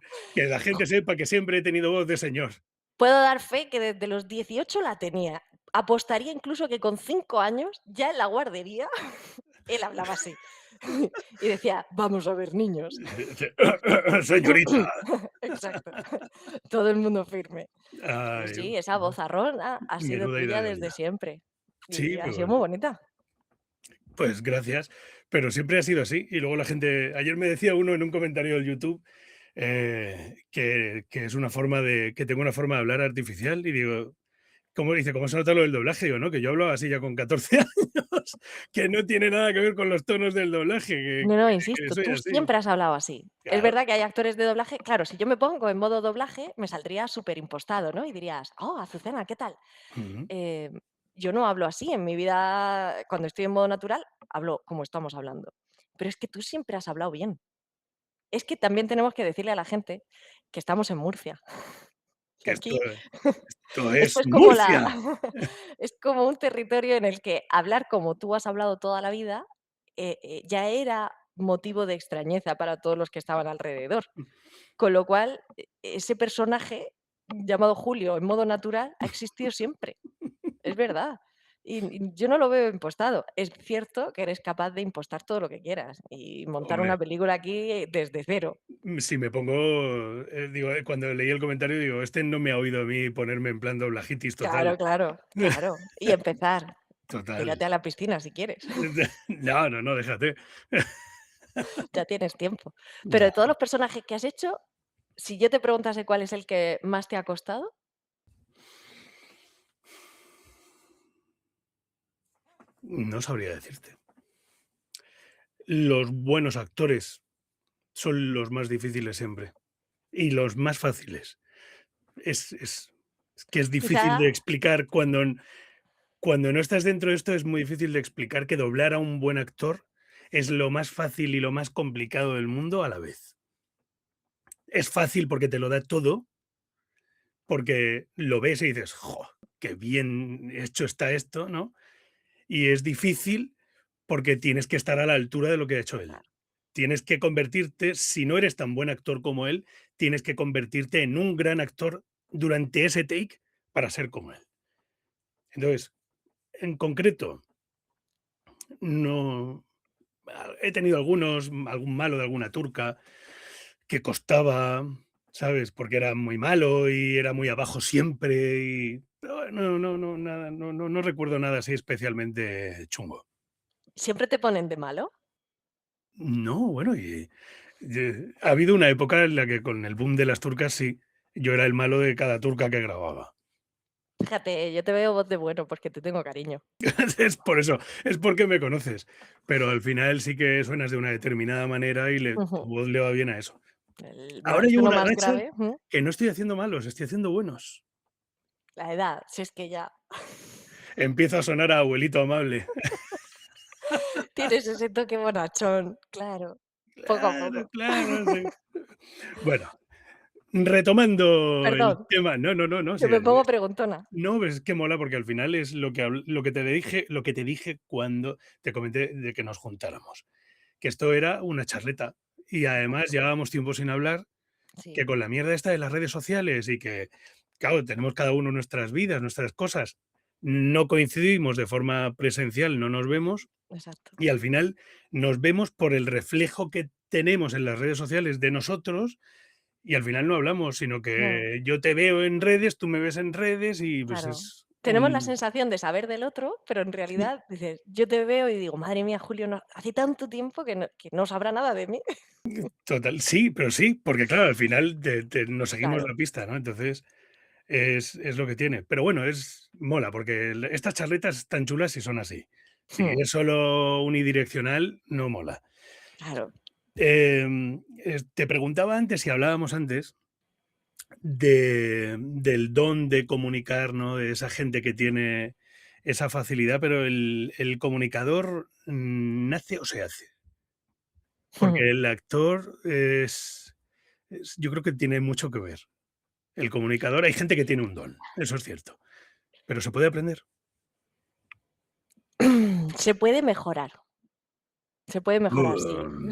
la gente sepa que siempre he tenido voz de señor. Puedo dar fe que desde los 18 la tenía. Apostaría incluso que con 5 años, ya en la guardería, él hablaba así. Y decía: "Vamos a ver, niños". Señorita. Exacto. Todo el mundo firme. Pues Ay, sí, esa vozarrona ha sido menuda tuya desde hidalguía. siempre, Sí, y ha pero sido bueno, muy bonita. pues gracias, pero siempre ha sido así. Y luego la gente, ayer me decía uno en un comentario del YouTube que es una forma que tengo una forma de hablar artificial y digo, ¿cómo dice? ¿Cómo se nota lo del doblaje? Digo, no, que yo hablaba así ya con 14 años, que no tiene nada que ver con los tonos del doblaje, No, no, que insisto, soy tú así. siempre has hablado así. Es Claro. verdad que hay actores de doblaje claro, si yo me pongo en modo doblaje, me saldría superimpostado, ¿no? Y dirías: "Oh, Azucena, ¿qué tal?". Ujú. Em, yo no hablo así en mi vida, cuando estoy en modo natural, hablo como estamos hablando. Pero es que tú siempre has hablado bien. Es que también tenemos que decirle a la gente que estamos en Murcia. Y Que esto aquí esto esto es es como la Murcia. es como un territorio en el que hablar como tú has hablado toda la vida, ya era motivo de extrañeza para todos los que estaban alrededor. Con lo cual, ese personaje llamado Julio en modo natural ha existido siempre. Es verdad. Y yo no lo veo impostado. Es cierto que eres capaz de impostar todo lo que quieras y montar Hombre, una película aquí desde cero. si me pongo, digo, cuando leí el comentario, digo, este no me ha oído a mí ponerme en plan doblajitis total. Claro, claro, claro. Y empezar. Total. Tírate a la piscina si quieres. No, no, no, déjate. Ya tienes tiempo. Pero No, de todos los personajes que has hecho, si yo te preguntase cuál es el que más te ha costado, no sabría decirte. Los buenos actores son los más difíciles siempre, y los más fáciles. Es que es difícil de quizá explicar cuando no estás dentro de esto, es muy difícil de explicar que doblar a un buen actor es lo más fácil y lo más complicado del mundo a la vez. Es fácil porque te lo da todo, porque lo ves y dices: "Jo, qué bien hecho está esto", ¿no? Y es difícil porque tienes que estar a la altura de lo que ha hecho él. claro, Tienes que convertirte, si no eres tan buen actor como él, tienes que convertirte en un gran actor durante ese take para ser como él. Entonces, en concreto, no he tenido algún malo de alguna turca que costaba, ¿sabes? Porque era muy malo y era muy abajo siempre pero nada, no recuerdo nada así especialmente chungo. ¿siempre te ponen de malo? No, bueno, ha habido una época en la que con el boom de las turcas sí, yo era el malo de cada turca que grababa. Fíjate, yo te veo voz de bueno porque te tengo cariño. Es por eso, es porque me conoces, pero al final sí que suenas de una determinada manera y tu Ujú. voz le va bien a eso. El Ahora llevo tono una más racha grave, que no estoy haciendo malos, estoy haciendo buenos. la edad, si es que ya Empiezo a sonar a abuelito amable. tienes ese toque bonachón, claro, poco a Claro, poco. claro, sí. Bueno, retomando Perdón, el tema, no, que sí, me pongo preguntona. no, es que mola porque al final es lo que te dije cuando te comenté de que nos juntáramos, que esto era una charleta y además Exacto, llevábamos tiempo sin hablar, sí, que con la mierda esta de las redes sociales y que, claro, tenemos cada uno nuestras vidas, nuestras cosas, no coincidimos de forma presencial, no nos vemos exacto. y al final nos vemos por el reflejo que tenemos en las redes sociales de nosotros y al final no hablamos, sino Mm, que yo te veo en redes, tú me ves en redes y pues claro. es Tenemos la un sensación de saber del otro, pero en sí, realidad dices, yo te veo y digo: "Madre mía, Julio, no hace tanto tiempo que no sabrá nada de mí". total, sí, pero sí, porque claro, al final nos seguimos Claro, la pista, ¿no? Entonces es lo que tiene. Pero bueno, mola, porque estas charletas están chulas si son así. Si mm, es solo unidireccional, no mola. claro. Te preguntaba antes, si hablábamos antes, del don de comunicar, ¿no? De esa gente que tiene esa facilidad, pero el comunicador nace o se hace. Porque el actor yo creo que tiene mucho que ver. El comunicador, hay gente que tiene un don, eso es cierto, pero se puede aprender. Se puede mejorar, sí. Mm.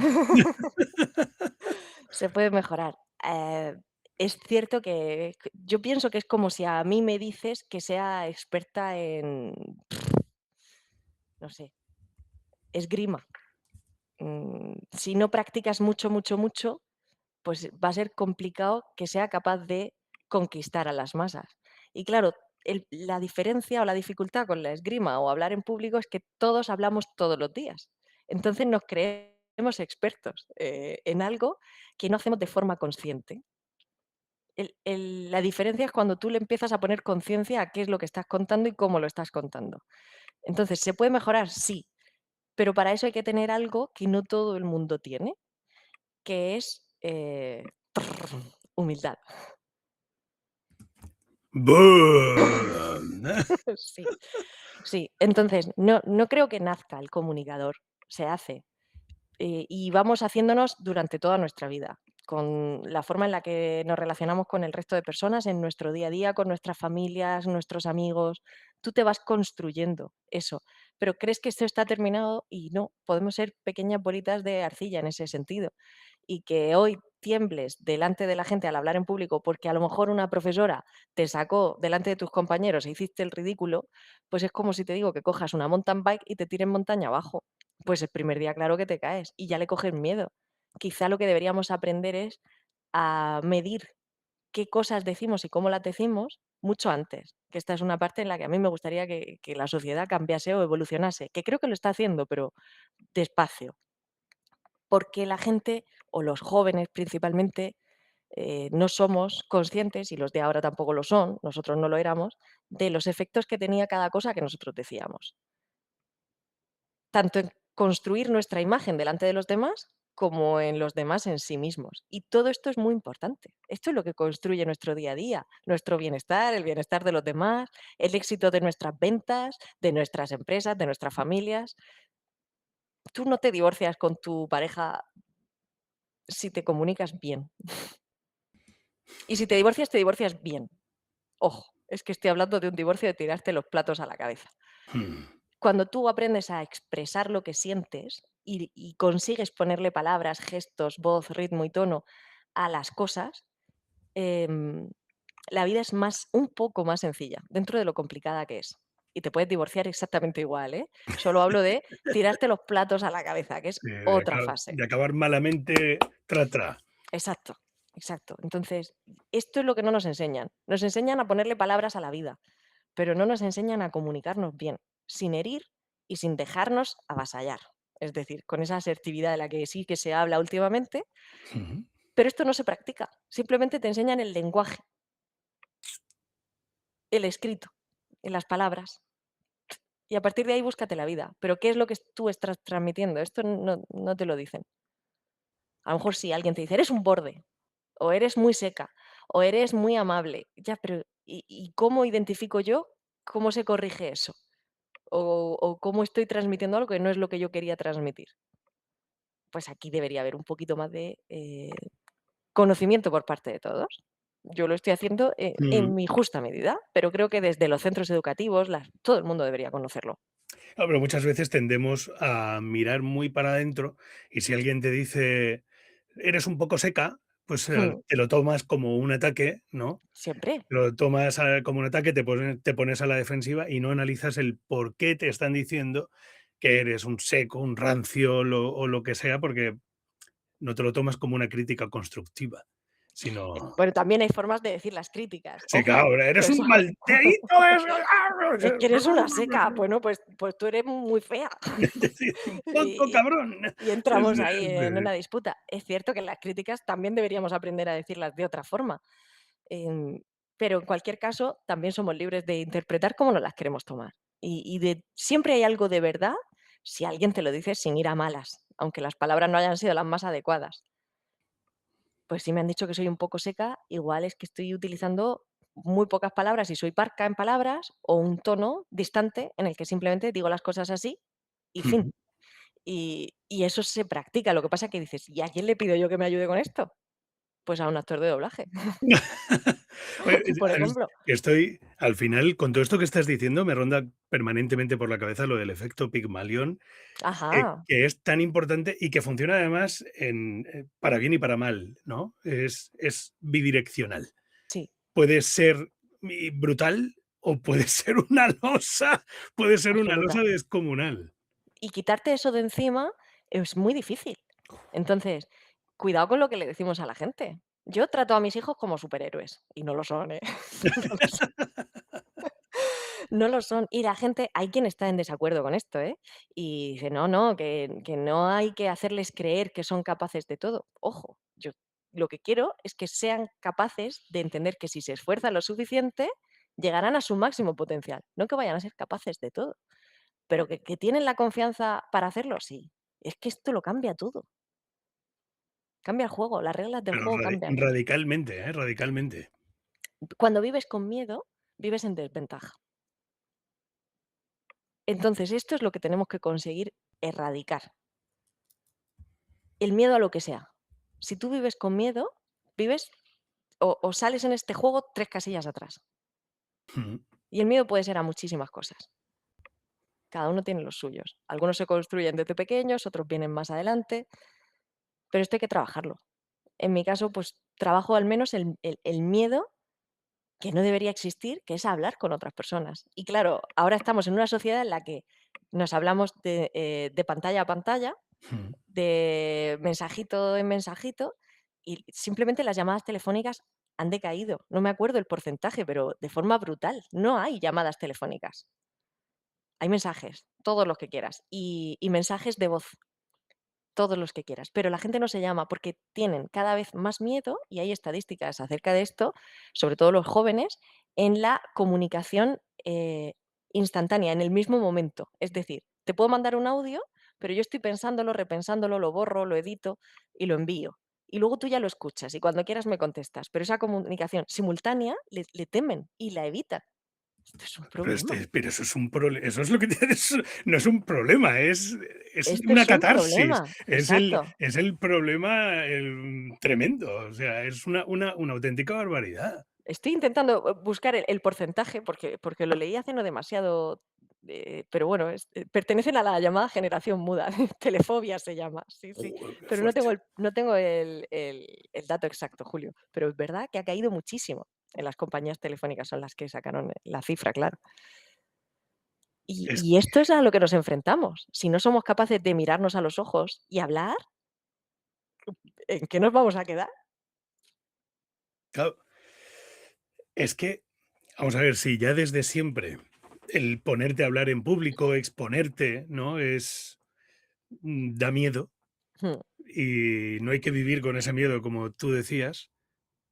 Se puede mejorar. Es cierto que yo pienso que es como si a mí me dices que sea experta en, no sé, esgrima. Si no practicas mucho, mucho, mucho, pues va a ser complicado que sea capaz de conquistar a las masas. Y claro, la diferencia o la dificultad con la esgrima o hablar en público es que todos hablamos todos los días. Entonces nos creemos expertos en algo que no hacemos de forma consciente. La diferencia es cuando tú le empiezas a poner conciencia a qué es lo que estás contando y cómo lo estás contando. Entonces, ¿se puede mejorar? Sí, pero para eso hay que tener algo que no todo el mundo tiene, que es, humildad. ¡Bum! Sí, sí. Entonces, no creo que nazca el comunicador, se hace. Y vamos haciéndonos durante toda nuestra vida, con la forma en la que nos relacionamos con el resto de personas en nuestro día a día, con nuestras familias, nuestros amigos. Tú te vas construyendo eso, pero crees que esto está terminado y no, podemos ser pequeñas bolitas de arcilla en ese sentido. Y que hoy tiembles delante de la gente al hablar en público porque a lo mejor una profesora te sacó delante de tus compañeros e hiciste el ridículo, pues es como si te digo que cojas una mountain bike y te tires montaña abajo. Pues el primer día claro que te caes y ya le coges miedo. Quizá lo que deberíamos aprender es a medir qué cosas decimos y cómo las decimos mucho antes, que esta es una parte en la que a mí me gustaría que la sociedad cambiase o evolucionase, que creo que lo está haciendo, pero despacio, porque la gente, o los jóvenes principalmente, no somos conscientes, y los de ahora tampoco lo son, nosotros no lo éramos, de los efectos que tenía cada cosa que nosotros decíamos. Tanto en construir nuestra imagen delante de los demás, como en los demás en sí mismos. Y todo esto es muy importante. Esto es lo que construye nuestro día a día, nuestro bienestar, el bienestar de los demás, el éxito de nuestras ventas, de nuestras empresas, de nuestras familias. Tú no te divorcias con tu pareja si te comunicas bien. Y si te divorcias bien. Ojo, es que estoy hablando de un divorcio de tirarte los platos a la cabeza. Hmm. Cuando tú aprendes a expresar lo que sientes y consigues ponerle palabras, gestos, voz, ritmo y tono a las cosas, em, la vida es un poco más sencilla, dentro de lo complicada que es. Y te puedes divorciar exactamente igual, ¿eh? Solo hablo de tirarte los platos a la cabeza, que es otra fase. De acabar malamente, tra. Exacto, exacto. Entonces, esto es lo que no nos enseñan. Nos enseñan a ponerle palabras a la vida, pero no nos enseñan a comunicarnos bien, sin herir y sin dejarnos avasallar. Es decir, con esa asertividad de la que sí que se habla últimamente, Ujú. pero esto no se practica. Simplemente te enseñan el lenguaje, el escrito, en las palabras. Y a partir de ahí búscate la vida. Pero ¿qué es lo que tú estás transmitiendo? Esto no te lo dicen. A lo mejor si alguien te dice, eres un borde, o eres muy seca, o eres muy amable. Ya, pero ¿y cómo identifico yo cómo se corrige eso? O cómo estoy transmitiendo algo que no es lo que yo quería transmitir. Pues aquí debería haber un poquito más de, conocimiento por parte de todos. Yo lo estoy haciendo, en Mm. mi justa medida, pero creo que desde los centros educativos todo el mundo debería conocerlo. Pero muchas veces tendemos a mirar muy para adentro y si alguien te dice: "Eres un poco seca", pues, Mm, te lo tomas como un ataque, ¿no? siempre, Lo tomas, como un ataque, te pones a la defensiva y no analizas el por qué te están diciendo que eres un seco, un rancio, o lo que sea, porque no te lo tomas como una crítica constructiva, sino bueno, también hay formas de decir las críticas, sí, ojo, claro, eres que un eso malteíto es que eres una seca, bueno, pues tú eres muy fea. un poco Y cabrón. y entramos ahí en una disputa. Es cierto que las críticas también deberíamos aprender a decirlas de otra forma, em, pero en cualquier caso, también somos libres de interpretar cómo nos las queremos tomar. Siempre hay algo de verdad si alguien te lo dice sin ir a malas, aunque las palabras no hayan sido las más adecuadas. Pues si me han dicho que soy un poco seca, igual es que estoy utilizando muy pocas palabras y soy parca en palabras, o un tono distante en el que simplemente digo las cosas así y fin. Y eso se practica. Lo que pasa que dices: "¿Y a quién le pido yo que me ayude con esto?". Pues a un actor de doblaje, Oye, por ejemplo. estoy al final, con todo esto que estás diciendo, me ronda permanentemente por la cabeza lo del efecto Pigmalión, Ajá, que es tan importante y que funciona además para bien y para mal, ¿no? Es bidireccional. sí, Puede ser brutal o puede ser una losa, puede ser una absoluta. losa descomunal. Y quitarte eso de encima es muy difícil. Entonces, cuidado con lo que le decimos a la gente. Yo trato a mis hijos como superhéroes, y no lo son, ¿eh? No lo son. No lo son. Y la gente hay quien está en desacuerdo con esto, ¿eh? Y dice: "No, no, que no hay que hacerles creer que son capaces de todo". Ojo, yo lo que quiero es que sean capaces de entender que si se esfuerzan lo suficiente, llegarán a su máximo potencial, no que vayan a ser capaces de todo, pero que tienen la confianza para hacerlo, sí. Es que esto lo cambia todo. Cambia el juego, las reglas del Pero juego cambian. radicalmente, radicalmente. Cuando vives con miedo, vives en desventaja. Entonces, esto es lo que tenemos que conseguir erradicar. El miedo a lo que sea. Si tú vives con miedo, vives o sales en este juego 3 casillas atrás. Ujú. Y el miedo puede ser a muchísimas cosas. Cada uno tiene los suyos. Algunos se construyen desde pequeños, otros vienen más adelante, pero esto hay que trabajarlo. En mi caso, pues trabajo al menos el miedo que no debería existir, que es hablar con otras personas. Y claro, ahora estamos en una sociedad en la que nos hablamos de pantalla a pantalla, Ujú. de mensajito en mensajito, y simplemente las llamadas telefónicas han decaído. No me acuerdo el porcentaje, pero de forma brutal. No hay llamadas telefónicas. Hay mensajes, todos los que quieras, y mensajes de voz, todos los que quieras. Pero la gente no se llama porque tienen cada vez más miedo, y hay estadísticas acerca de esto, sobre todo los jóvenes, en la comunicación instantánea, en el mismo momento. Es decir, te puedo mandar un audio, pero yo estoy pensándolo, repensándolo, lo borro, lo edito y lo envío. Y luego tú ya lo escuchas y cuando quieras me contestas. Pero esa comunicación simultánea le temen y la evitan. Esto es un problema. Pero eso es un problema, eso es lo que tienes, no es un problema, es Esto una es un catarsis, problema. Exacto. es el problema, tremendo, o sea, es una auténtica barbaridad. Estoy intentando, buscar el porcentaje porque lo leí hace no demasiado, pero bueno, pertenecen a la llamada generación muda, telefobia se llama, sí, sí, Qué pero no tengo fuerte. el dato exacto, Julio, pero es verdad que ha caído muchísimo en las compañías telefónicas, son las que sacaron la cifra, claro. Y Es y esto es a lo que nos enfrentamos. Si no somos capaces de mirarnos a los ojos y hablar, ¿en qué nos vamos a quedar? claro, es que, vamos a ver, si ya desde siempre el ponerte a hablar en público, exponerte, ¿no? Da miedo, Mm, y no hay que vivir con ese miedo, como tú decías,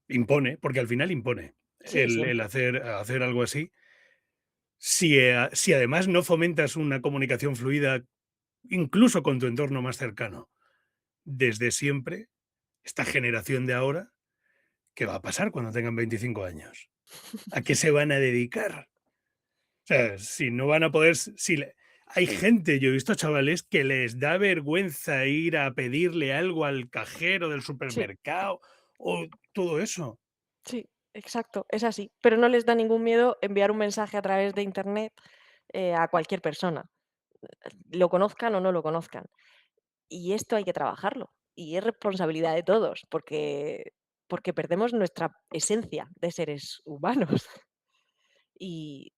impone, porque al final impone sí, el siempre. hacer algo así. Si además no fomentas una comunicación fluida, incluso con tu entorno más cercano, desde siempre, esta generación de ahora, ¿qué va a pasar cuando tengan 25 años? ¿A qué se van a dedicar? O sea, si no van a poder, si hay gente, yo he visto chavales que les da vergüenza ir a pedirle algo al cajero del Sí. supermercado o todo eso. Sí, exacto, es así. Pero no les da ningún miedo enviar un mensaje a través de Internet, a cualquier persona, lo conozcan o no lo conozcan. Y esto hay que trabajarlo. Y es responsabilidad de todos, porque perdemos nuestra esencia de seres humanos. Y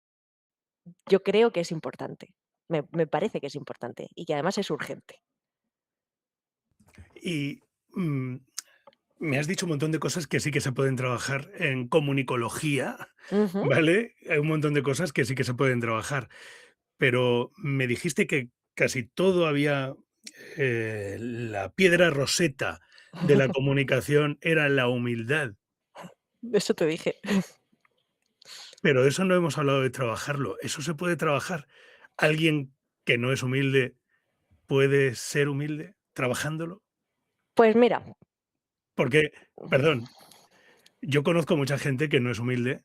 yo creo que es importante. Me parece que es importante y que además es urgente. Y mm, me has dicho un montón de cosas que sí que se pueden trabajar en comunicología, Ujú. ¿vale? Hay un montón de cosas que sí que se pueden trabajar, pero me dijiste que casi todo había, la piedra roseta de la comunicación era la humildad, Eso te dije. pero de eso no hemos hablado de trabajarlo. ¿Eso se puede trabajar? ¿Alguien que no es humilde puede ser humilde trabajándolo? Pues mira, Porque, perdón, yo conozco mucha gente que no es humilde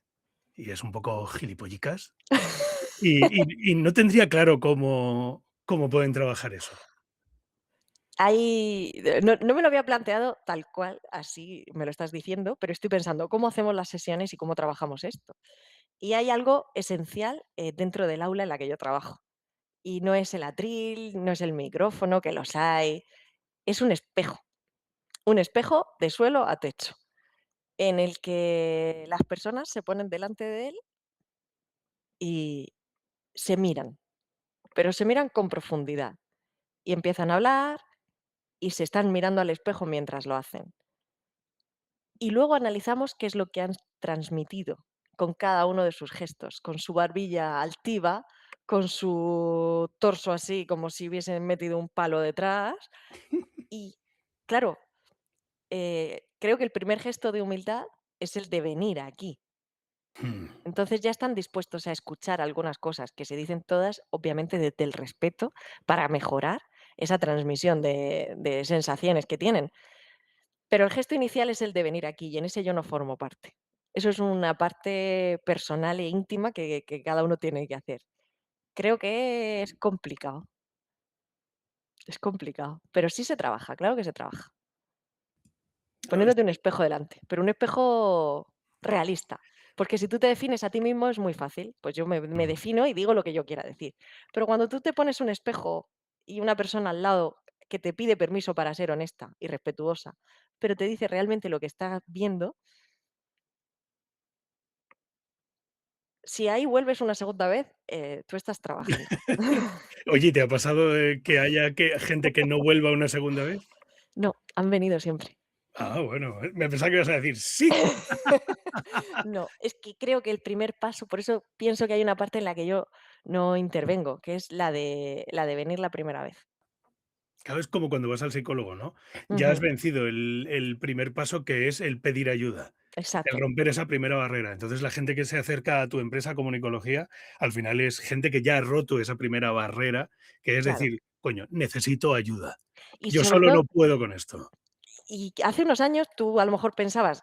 y es un poco gilipollicas. Y no tendría claro cómo pueden trabajar eso. no me lo había planteado tal cual, así me lo estás diciendo, pero estoy pensando, ¿cómo hacemos las sesiones y cómo trabajamos esto? Y hay algo esencial, dentro del aula en la que yo trabajo, y no es el atril, no es el micrófono, que los hay, es un espejo de suelo a techo, en el que las personas se ponen delante de él y se miran, pero se miran con profundidad, y empiezan a hablar y se están mirando al espejo mientras lo hacen. Y luego analizamos qué es lo que han transmitido con cada uno de sus gestos, con su barbilla altiva, con su torso así como si hubiesen metido un palo detrás. Y claro, creo que el primer gesto de humildad es el de venir aquí. Mm. Entonces ya están dispuestos a escuchar algunas cosas que se dicen todas, obviamente desde el respeto, para mejorar esa transmisión de sensaciones que tienen. Pero el gesto inicial es el de venir aquí y en ese yo no formo parte. Eso es una parte personal e íntima que cada uno tiene que hacer. Creo que es complicado, pero sí se trabaja, claro que se trabaja. Ah, Poniéndote un espejo delante, pero un espejo realista. Porque si tú te defines a ti mismo es muy fácil, pues yo me mm. defino y digo lo que yo quiera decir. Pero cuando tú te pones un espejo y una persona al lado que te pide permiso para ser honesta y respetuosa, pero te dice realmente lo que estás viendo, si ahí vuelves una segunda vez, tú estás trabajando. Oye, ¿te ha pasado que haya gente que no vuelva una segunda vez? No, han venido siempre. Ah, bueno, me pensaba que ibas a decir sí. No, es que creo que el primer paso, por eso pienso que hay una parte en la que yo no intervengo, que es la de venir la primera vez. Claro, es como cuando vas al psicólogo, ¿no? Ya has Ujú, vencido el primer paso, que es el pedir ayuda, el exacto, romper esa primera barrera. Entonces, la gente que se acerca a tu empresa Comunicología, al final es gente que ya ha roto esa primera barrera, que es claro. decir: "Coño, necesito ayuda. Y Yo sobre solo todo no puedo con esto". y hace unos años tú a lo mejor pensabas: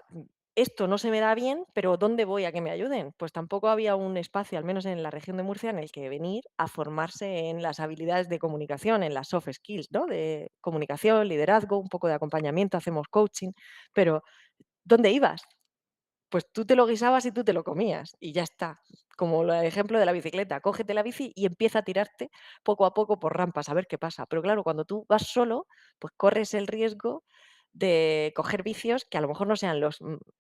esto no se me da bien, pero ¿dónde voy a que me ayuden?". Pues tampoco había un espacio, al menos en la región de Murcia, en el que venir a formarse en las habilidades de comunicación, en las soft skills, ¿no? De comunicación, liderazgo, un poco de acompañamiento, hacemos coaching, pero ¿dónde ibas? Pues tú te lo guisabas y tú te lo comías y ya está. Como el ejemplo de la bicicleta, cógete la bici y empieza a tirarte poco a poco por rampas a ver qué pasa. Pero claro, cuando tú vas solo, pues corres el riesgo de coger vicios que a lo mejor no sean los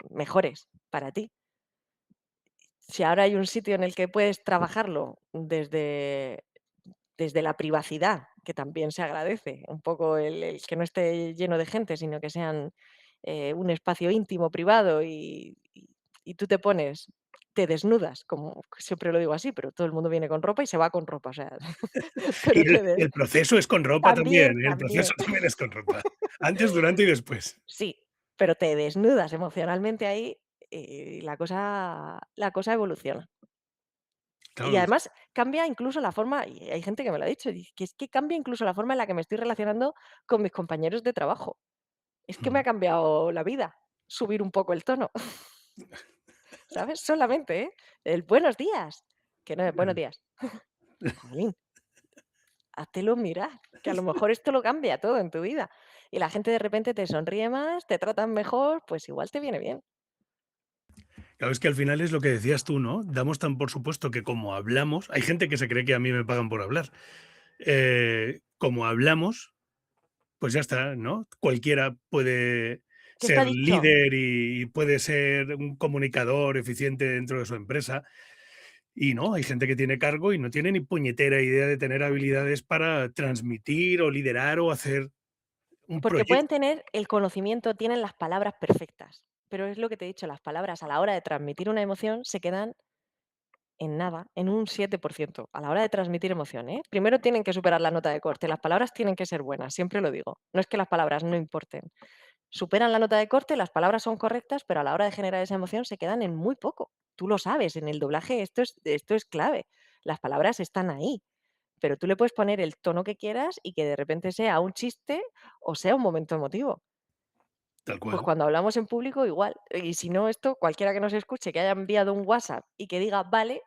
mejores para ti. Si ahora hay un sitio en el que puedes trabajarlo desde la privacidad, que también se agradece, un poco el que no esté lleno de gente, sino que sean, un espacio íntimo, privado, y tú te pones, te desnudas, como siempre lo digo así, pero todo el mundo viene con ropa y se va con ropa, o sea, pero Y el te de el proceso es con ropa también, también, ¿eh? El también. proceso también es con ropa. Antes, durante y después. Sí, pero te desnudas emocionalmente ahí y la cosa evoluciona. Y Claro, además cambia incluso la forma y hay gente que me lo ha dicho, dice que es que cambia incluso la forma en la que me estoy relacionando con mis compañeros de trabajo. Es que me mm, ha cambiado la vida subir un poco el tono, ¿sabes? Solamente, ¿eh? El buenos días, que no es buenos días. Jolín, háztelo mirar, que a lo mejor esto lo cambia todo en tu vida. Y la gente de repente te sonríe más, te tratan mejor, pues igual te viene bien. claro, es que al final es lo que decías tú, ¿no? Damos tan por supuesto que como hablamos, hay gente que se cree que a mí me pagan por hablar. Como hablamos, pues ya está, ¿no? Cualquiera puede ¿Qué te ser ha dicho? líder y puede ser un comunicador eficiente dentro de su empresa. Y no, hay gente que tiene cargo y no tiene ni puñetera idea de tener habilidades para transmitir o liderar o hacer un Porque pueden proyecto, tener el conocimiento, tienen las palabras perfectas, pero es lo que te he dicho, las palabras a la hora de transmitir una emoción se quedan en nada, en un 7% a la hora de transmitir emoción, ¿eh? Primero tienen que superar la nota de corte, las palabras tienen que ser buenas, siempre lo digo. No es que las palabras no importen. Superan la nota de corte, las palabras son correctas, pero a la hora de generar esa emoción se quedan en muy poco. Tú lo sabes, en el doblaje esto es clave. Las palabras están ahí, pero tú le puedes poner el tono que quieras y que de repente sea un chiste o sea un momento emotivo. tal Pues cual. cuando hablamos en público igual. Y si no esto, cualquiera que nos escuche que haya enviado un WhatsApp y que diga vale,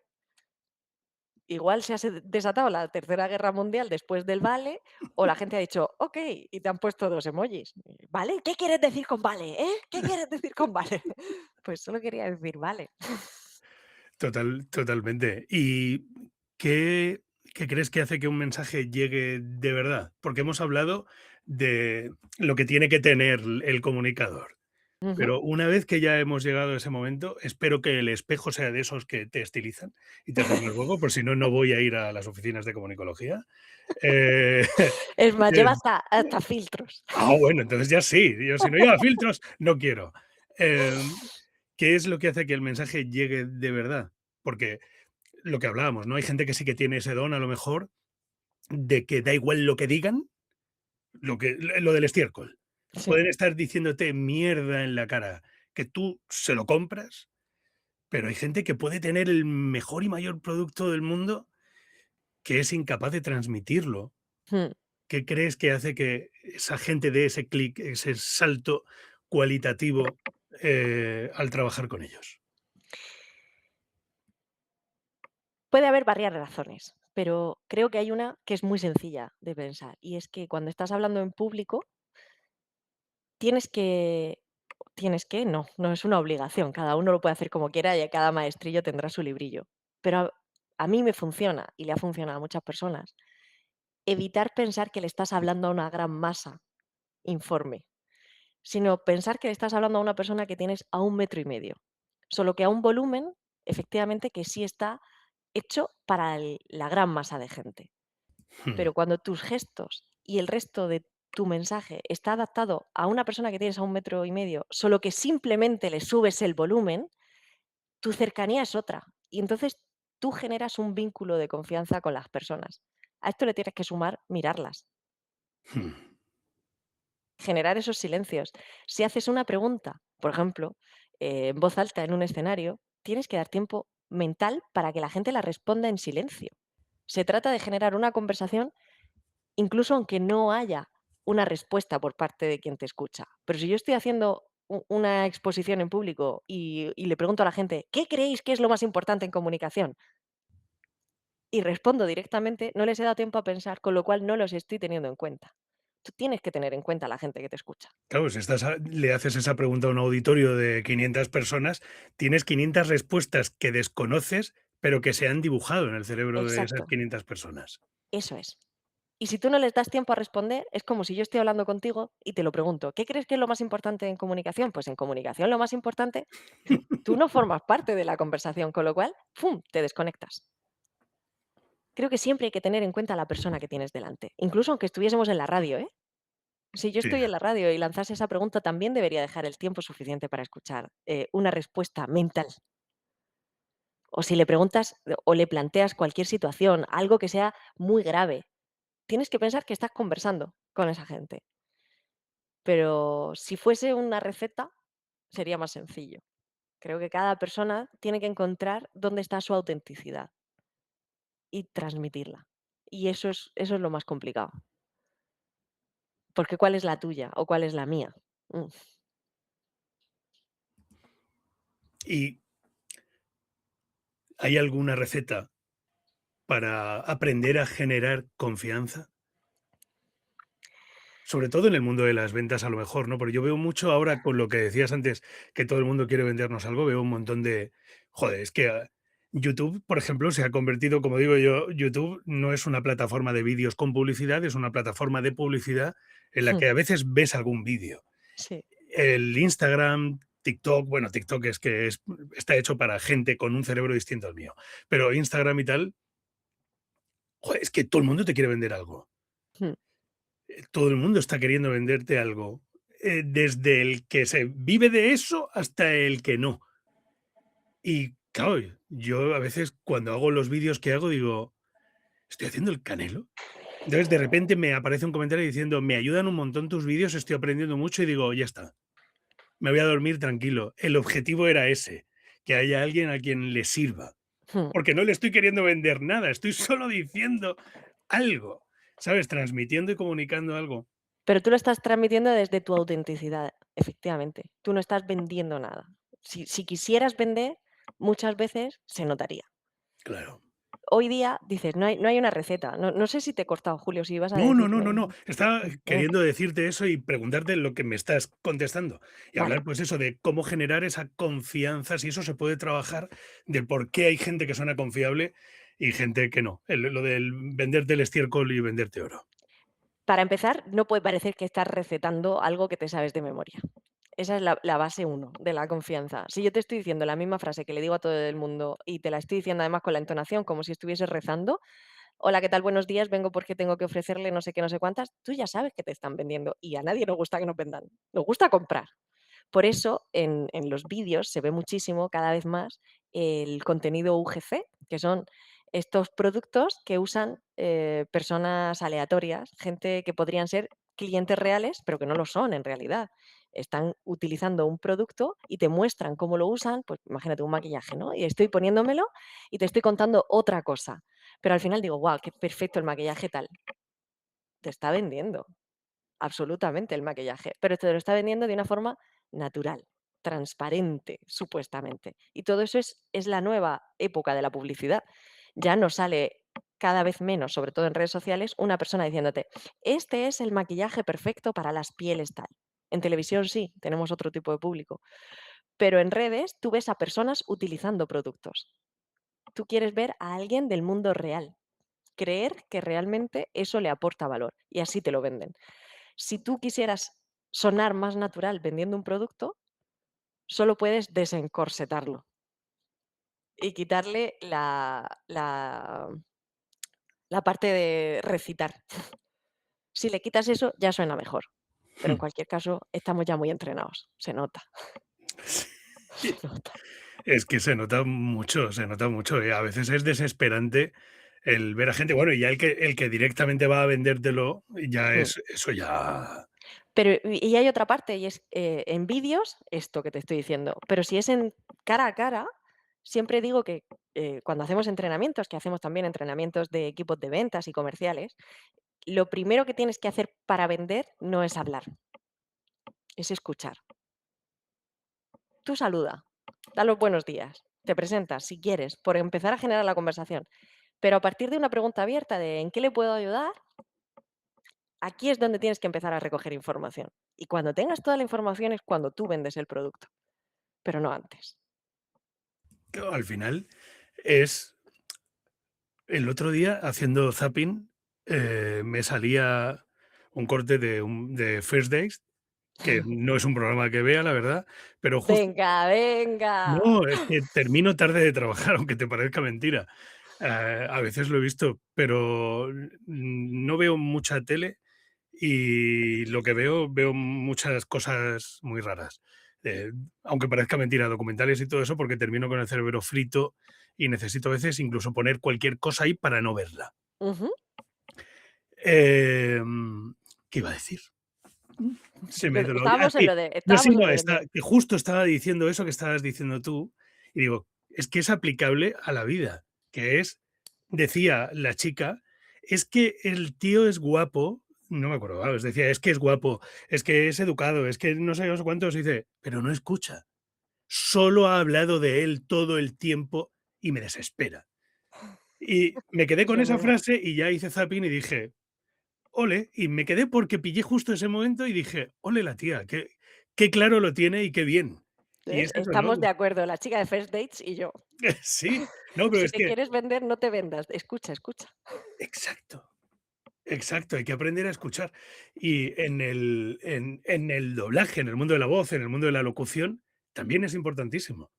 igual se ha desatado la tercera guerra mundial después del vale, o la gente ha dicho okey, y te han puesto 2 emojis. ¿Vale? ¿Qué quieres decir con vale, ¿Qué quieres decir con vale? Pues solo quería decir vale. Totalmente. ¿Y qué crees que hace que un mensaje llegue de verdad? Porque hemos hablado de lo que tiene que tener el comunicador, Ujú. pero una vez que ya hemos llegado a ese momento, espero que el espejo sea de esos que te estilizan y te hacen más guapo, por si no, no voy a ir a las oficinas de comunicología. Eh, Es más, eh, lleva hasta filtros. bueno, entonces ya sí. Yo si no lleva filtros, no quiero. Em, ¿Qué es lo que hace que el mensaje llegue de verdad? Porque lo que hablábamos, ¿no? Hay gente que sí que tiene ese don, a lo mejor, de que da igual lo que digan, lo del estiércol. Sí. pueden estar diciéndote mierda en la cara, que tú se lo compras, pero hay gente que puede tener el mejor y mayor producto del mundo que es incapaz de transmitirlo. Mm. ¿Qué crees que hace que esa gente dé ese clic, ese salto cualitativo, al trabajar con ellos? Puede haber varias razones, pero creo que hay una que es muy sencilla de pensar, y es que cuando estás hablando en público tienes que no, no es una obligación, cada uno lo puede hacer como quiera y a cada maestrillo tendrá su librillo. Pero a mí me funciona, y le ha funcionado a muchas personas, evitar pensar que le estás hablando a una gran masa informe, sino pensar que le estás hablando a una persona que tienes a 1,5 metros, solo que a un volumen, efectivamente, que sí está hecho para la gran masa de gente. Mm, Pero cuando tus gestos y el resto de tu mensaje está adaptado a una persona que tienes a 1,5 metros, solo que simplemente le subes el volumen, tu cercanía es otra. Y entonces tú generas un vínculo de confianza con las personas. A esto le tienes que sumar mirarlas, mm. generar esos silencios. Si haces una pregunta, por ejemplo, en voz alta en un escenario, tienes que dar tiempo mental para que la gente la responda en silencio. Se trata de generar una conversación incluso aunque no haya una respuesta por parte de quien te escucha. Pero si yo estoy haciendo una exposición en público y le pregunto a la gente, ¿qué creéis que es lo más importante en comunicación? Y respondo directamente, no les he dado tiempo a pensar, con lo cual no los estoy teniendo en cuenta. Tú tienes que tener en cuenta a la gente que te escucha. Claro, si le haces esa pregunta a un auditorio de 500 personas, tienes 500 respuestas que desconoces, pero que se han dibujado en el cerebro de esas Exacto, 500 personas. eso es. Y si tú no les das tiempo a responder, es como si yo estoy hablando contigo y te lo pregunto, ¿qué crees que es lo más importante en comunicación? Pues en comunicación lo más importante, tú no formas parte de la conversación, con lo cual, ¡pum!, te desconectas. Creo que siempre hay que tener en cuenta a la persona que tienes delante, incluso aunque estuviésemos en la radio, ¿eh? Si yo Sí, estoy en la radio y lanzase esa pregunta, también debería dejar el tiempo suficiente para escuchar, una respuesta mental. O si le preguntas o le planteas cualquier situación, algo que sea muy grave, tienes que pensar que estás conversando con esa gente. Pero si fuese una receta, sería más sencillo. Creo que cada persona tiene que encontrar dónde está su autenticidad y transmitirla. Y eso es lo más complicado. Porque ¿cuál es la tuya o cuál es la mía? Mm. ¿y hay alguna receta para aprender a generar confianza? Sobre todo en el mundo de las ventas, a lo mejor, ¿no? Porque yo veo mucho ahora con lo que decías antes, que todo el mundo quiere vendernos algo, veo un montón de joder, es que, YouTube, por ejemplo, se ha convertido, como digo yo, YouTube no es una plataforma de vídeos con publicidad, es una plataforma de publicidad en la que a veces ves algún vídeo. Sí. El Instagram, TikTok, bueno, TikTok es que está hecho para gente con un cerebro distinto al mío, pero Instagram y tal, joder, es que todo el mundo te quiere vender algo. Mm. Todo el mundo está queriendo venderte algo, desde el que se vive de eso hasta el que no. Y claro, yo a veces cuando hago los vídeos que hago digo: "¿Estoy haciendo el Canelo?". Entonces, de repente me aparece un comentario diciendo: "Me ayudan un montón tus vídeos, estoy aprendiendo mucho", y digo: "Ya está, me voy a dormir tranquilo". El objetivo era ese, que haya alguien a quien le sirva, Mm. porque no le estoy queriendo vender nada, estoy solo diciendo algo, ¿sabes? Transmitiendo y comunicando algo. Pero tú lo estás transmitiendo desde tu autenticidad, efectivamente. Tú no estás vendiendo nada. Si quisieras vender, muchas veces se notaría. Claro. Hoy día dices, no hay una receta. No sé si te he cortado, Julio, si ibas a No, no, no, no, decirme. no. Estaba Ah, queriendo decirte eso y preguntarte lo que me estás contestando. Y vale. hablar, pues eso, de cómo generar esa confianza, si eso se puede trabajar, de por qué hay gente que suena confiable y gente que no. Lo del venderte el estiércol y venderte oro. Para empezar, no puede parecer que estás recetando algo que te sabes de memoria. Esa es la base uno de la confianza. Si yo te estoy diciendo la misma frase que le digo a todo el mundo y te la estoy diciendo además con la entonación como si estuvieses rezando, hola, ¿qué tal? Buenos días, vengo porque tengo que ofrecerle no sé qué, no sé cuántas, tú ya sabes que te están vendiendo y a nadie nos gusta que nos vendan, nos gusta comprar. Por eso en los vídeos se ve muchísimo, cada vez más, el contenido UGC, que son estos productos que usan personas aleatorias, gente que podrían ser clientes reales, pero que no lo son en realidad. Están utilizando un producto y te muestran cómo lo usan, pues imagínate un maquillaje, ¿no? Y estoy poniéndomelo y te estoy contando otra cosa. Pero al final digo: "Guau, qué perfecto el maquillaje tal". Te está vendiendo. Absolutamente el maquillaje, pero te lo está vendiendo de una forma natural, transparente, supuestamente. Y todo eso es la nueva época de la publicidad. Ya no sale cada vez menos, sobre todo en redes sociales, una persona diciéndote: "Este es el maquillaje perfecto para las pieles tal". En televisión sí, tenemos otro tipo de público, pero en redes tú ves a personas utilizando productos. Tú quieres ver a alguien del mundo real, creer que realmente eso le aporta valor y así te lo venden. Si tú quisieras sonar más natural vendiendo un producto, solo puedes desencorsetarlo y quitarle la parte de recitar. Si le quitas eso, ya suena mejor, pero en cualquier caso, estamos ya muy entrenados, se nota, se Sí. nota. Es que se nota mucho, a veces es desesperante el ver a gente, bueno, y ya el que directamente va a vendértelo, ya Mm. es eso ya. Pero y hay otra parte, y es, en vídeos, esto que te estoy diciendo, pero si es en cara a cara, siempre digo que, cuando hacemos entrenamientos, que hacemos también entrenamientos de equipos de ventas y comerciales, lo primero que tienes que hacer para vender no es hablar, es escuchar. Tú saluda, da los buenos días, te presentas si quieres, por empezar a generar la conversación, pero a partir de una pregunta abierta de ¿en qué le puedo ayudar? Aquí es donde tienes que empezar a recoger información. Y cuando tengas toda la información es cuando tú vendes el producto, pero no antes. Claro, al final es el otro día haciendo zapping, me salía un corte de First Days, que no es un programa que vea, la verdad, pero justo Venga, venga. no, es que termino tarde de trabajar, aunque te parezca mentira. A veces lo he visto, pero no veo mucha tele y lo que veo muchas cosas muy raras. Eh, Aunque parezca mentira, documentales y todo eso, porque termino con el cerebro frito y necesito a veces incluso poner cualquier cosa ahí para no verla. Ujú. ¿Qué iba a decir? Se me ha ido la olla. Estábamos en Sí. lo de No, sí, estábamos en no, lo de vender. que justo estaba diciendo eso que estabas diciendo tú, y digo, es que es aplicable a la vida, que es, decía la chica, es que el tío es guapo, no me acuerdo, vamos, decía, es que es guapo, es que es educado, es que no sé cuántos, dice, pero no escucha. Solo ha hablado de él todo el tiempo y me desespera. Y me quedé con Eso es esa verdad. frase y ya hice zapping y dije, ole, y me quedé porque pillé justo ese momento y dije: "Ole la tía, qué claro lo tiene y qué bien". Y ¿Ves? es eso, ¿no? Estamos de acuerdo, la chica de First Dates y yo. Sí, no, pero Si es te que quieres vender, no te vendas. Escucha, escucha. exacto, exacto, hay que aprender a escuchar. Y en el doblaje, en el mundo de la voz, en el mundo de la locución, también es importantísimo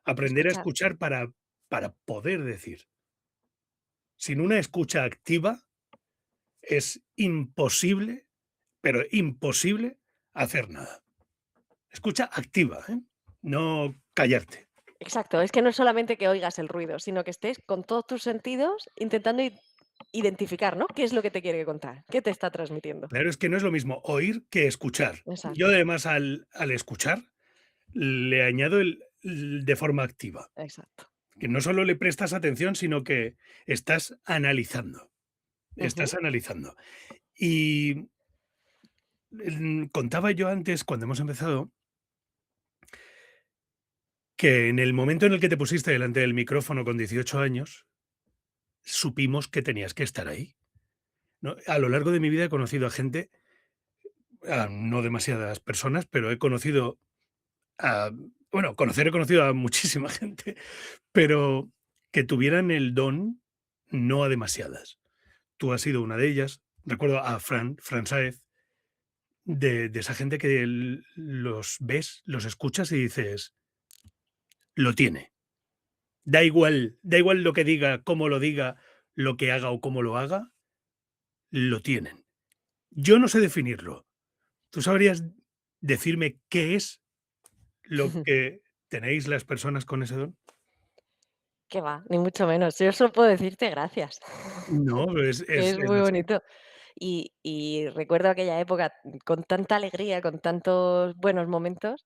aprender a Escuchar. escuchar para poder decir. Sin una escucha activa es imposible, pero imposible hacer nada. Escucha activa, ¿eh? No callarte. Exacto, es que no es solamente que oigas el ruido, sino que estés con todos tus sentidos intentando identificar, ¿no? ¿Qué es lo que te quiere contar? ¿Qué te está transmitiendo? Claro, es que no es lo mismo oír que escuchar. Yo Exacto, además al escuchar le añado el de forma activa, exacto. que no solo le prestas atención, sino que estás analizando, Ujú. estás analizando. Y, contaba yo antes, cuando hemos empezado, que en el momento en el que te pusiste delante del micrófono con 18 años, supimos que tenías que estar ahí, ¿no? A lo largo de mi vida he conocido a gente, a no demasiadas personas, pero he conocido a bueno, he conocido a muchísima gente, pero que tuvieran el don, no a demasiadas. Tú has sido una de ellas. Recuerdo a Fran Sáez, de esa gente que los ves, los escuchas y dices: "Lo tiene". Da igual lo que diga, cómo lo diga, lo que haga o cómo lo haga, lo tienen. Yo no sé definirlo. ¿Tú sabrías decirme qué es lo que tenéis las personas con ese don? ¿Qué va? Ni mucho menos. Yo solo puedo decirte gracias, No, que es es muy así. bonito. Y recuerdo aquella época con tanta alegría, con tantos buenos momentos,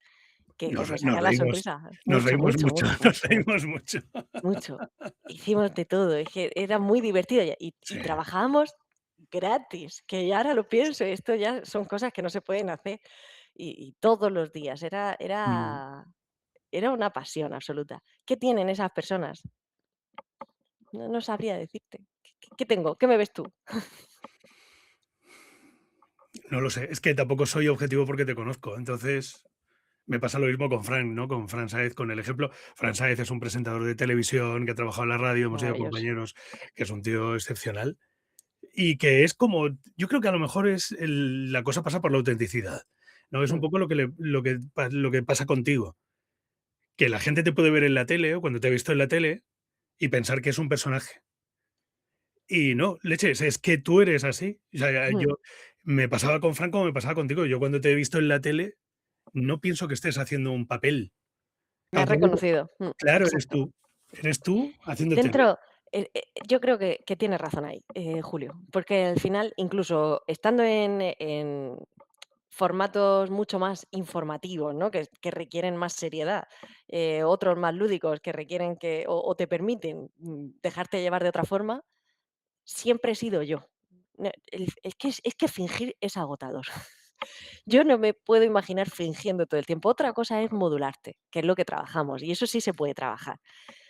que Nos, me nos saca la reímos, sonrisa. nos Mucho, reímos mucho, mucho, mucho, nos mucho, mucho, reímos mucho. mucho. Hicimos de todo, es que era muy divertido y Sí. trabajábamos gratis, que ya ahora lo pienso, esto ya son cosas que no se pueden hacer y todos los días, Mm. era una pasión absoluta. ¿Qué tienen esas personas? No sabría decirte. ¿Qué tengo? ¿Qué me ves tú? No lo sé, es que tampoco soy objetivo porque te conozco, entonces me pasa lo mismo con Fran, ¿no? Con Fran Sáez, con el ejemplo. Fran Sáez es un presentador de televisión que ha trabajado en la radio, hemos sido Maravilloso. compañeros, que es un tío excepcional y que es como, yo creo que a lo mejor la cosa pasa por la autenticidad, ¿no? Es un Mm, poco lo que pasa contigo, que la gente te puede ver en la tele o cuando te ha visto en la tele y pensar que es un personaje. Y no, leches, es que tú eres así. O sea, mm. yo me pasaba con Fran como me pasaba contigo. Yo cuando te he visto en la tele no pienso que estés haciendo un papel. Me has Tampoco reconocido. claro, eres Exacto. tú. Eres tú haciéndote ver. Dentro, yo creo que tienes razón ahí, Julio, porque al final, incluso estando en formatos mucho más informativos, ¿no? Que requieren más seriedad, otros más lúdicos que requieren o te permiten, dejarte llevar de otra forma, siempre he sido yo. No, es que fingir es agotador. Yo no me puedo imaginar fingiendo todo el tiempo. Otra cosa es modularte, que es lo que trabajamos, y eso sí se puede trabajar.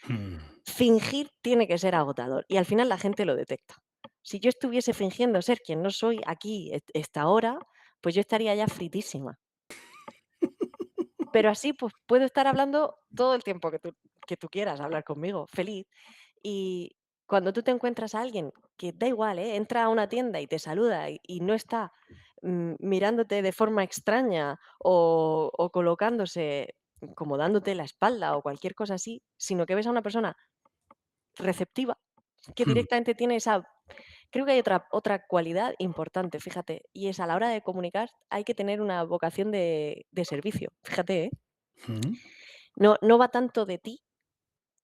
Mm, Fingir tiene que ser agotador y al final la gente lo detecta. Si yo estuviese fingiendo ser quien no soy aquí, esta hora, pues yo estaría ya fritísima. Pero así, pues puedo estar hablando todo el tiempo que tú quieras hablar conmigo, feliz. Y cuando tú te encuentras a alguien que da igual, ¿eh? Entra a una tienda y te saluda y no está mirándote de forma extraña o colocándose como dándote la espalda o cualquier cosa así, sino que ves a una persona receptiva, que mm, directamente tiene esa. Creo que hay otra cualidad importante, fíjate, y es a la hora de comunicar hay que tener una vocación de servicio, fíjate, ¿eh? mm, No va tanto de ti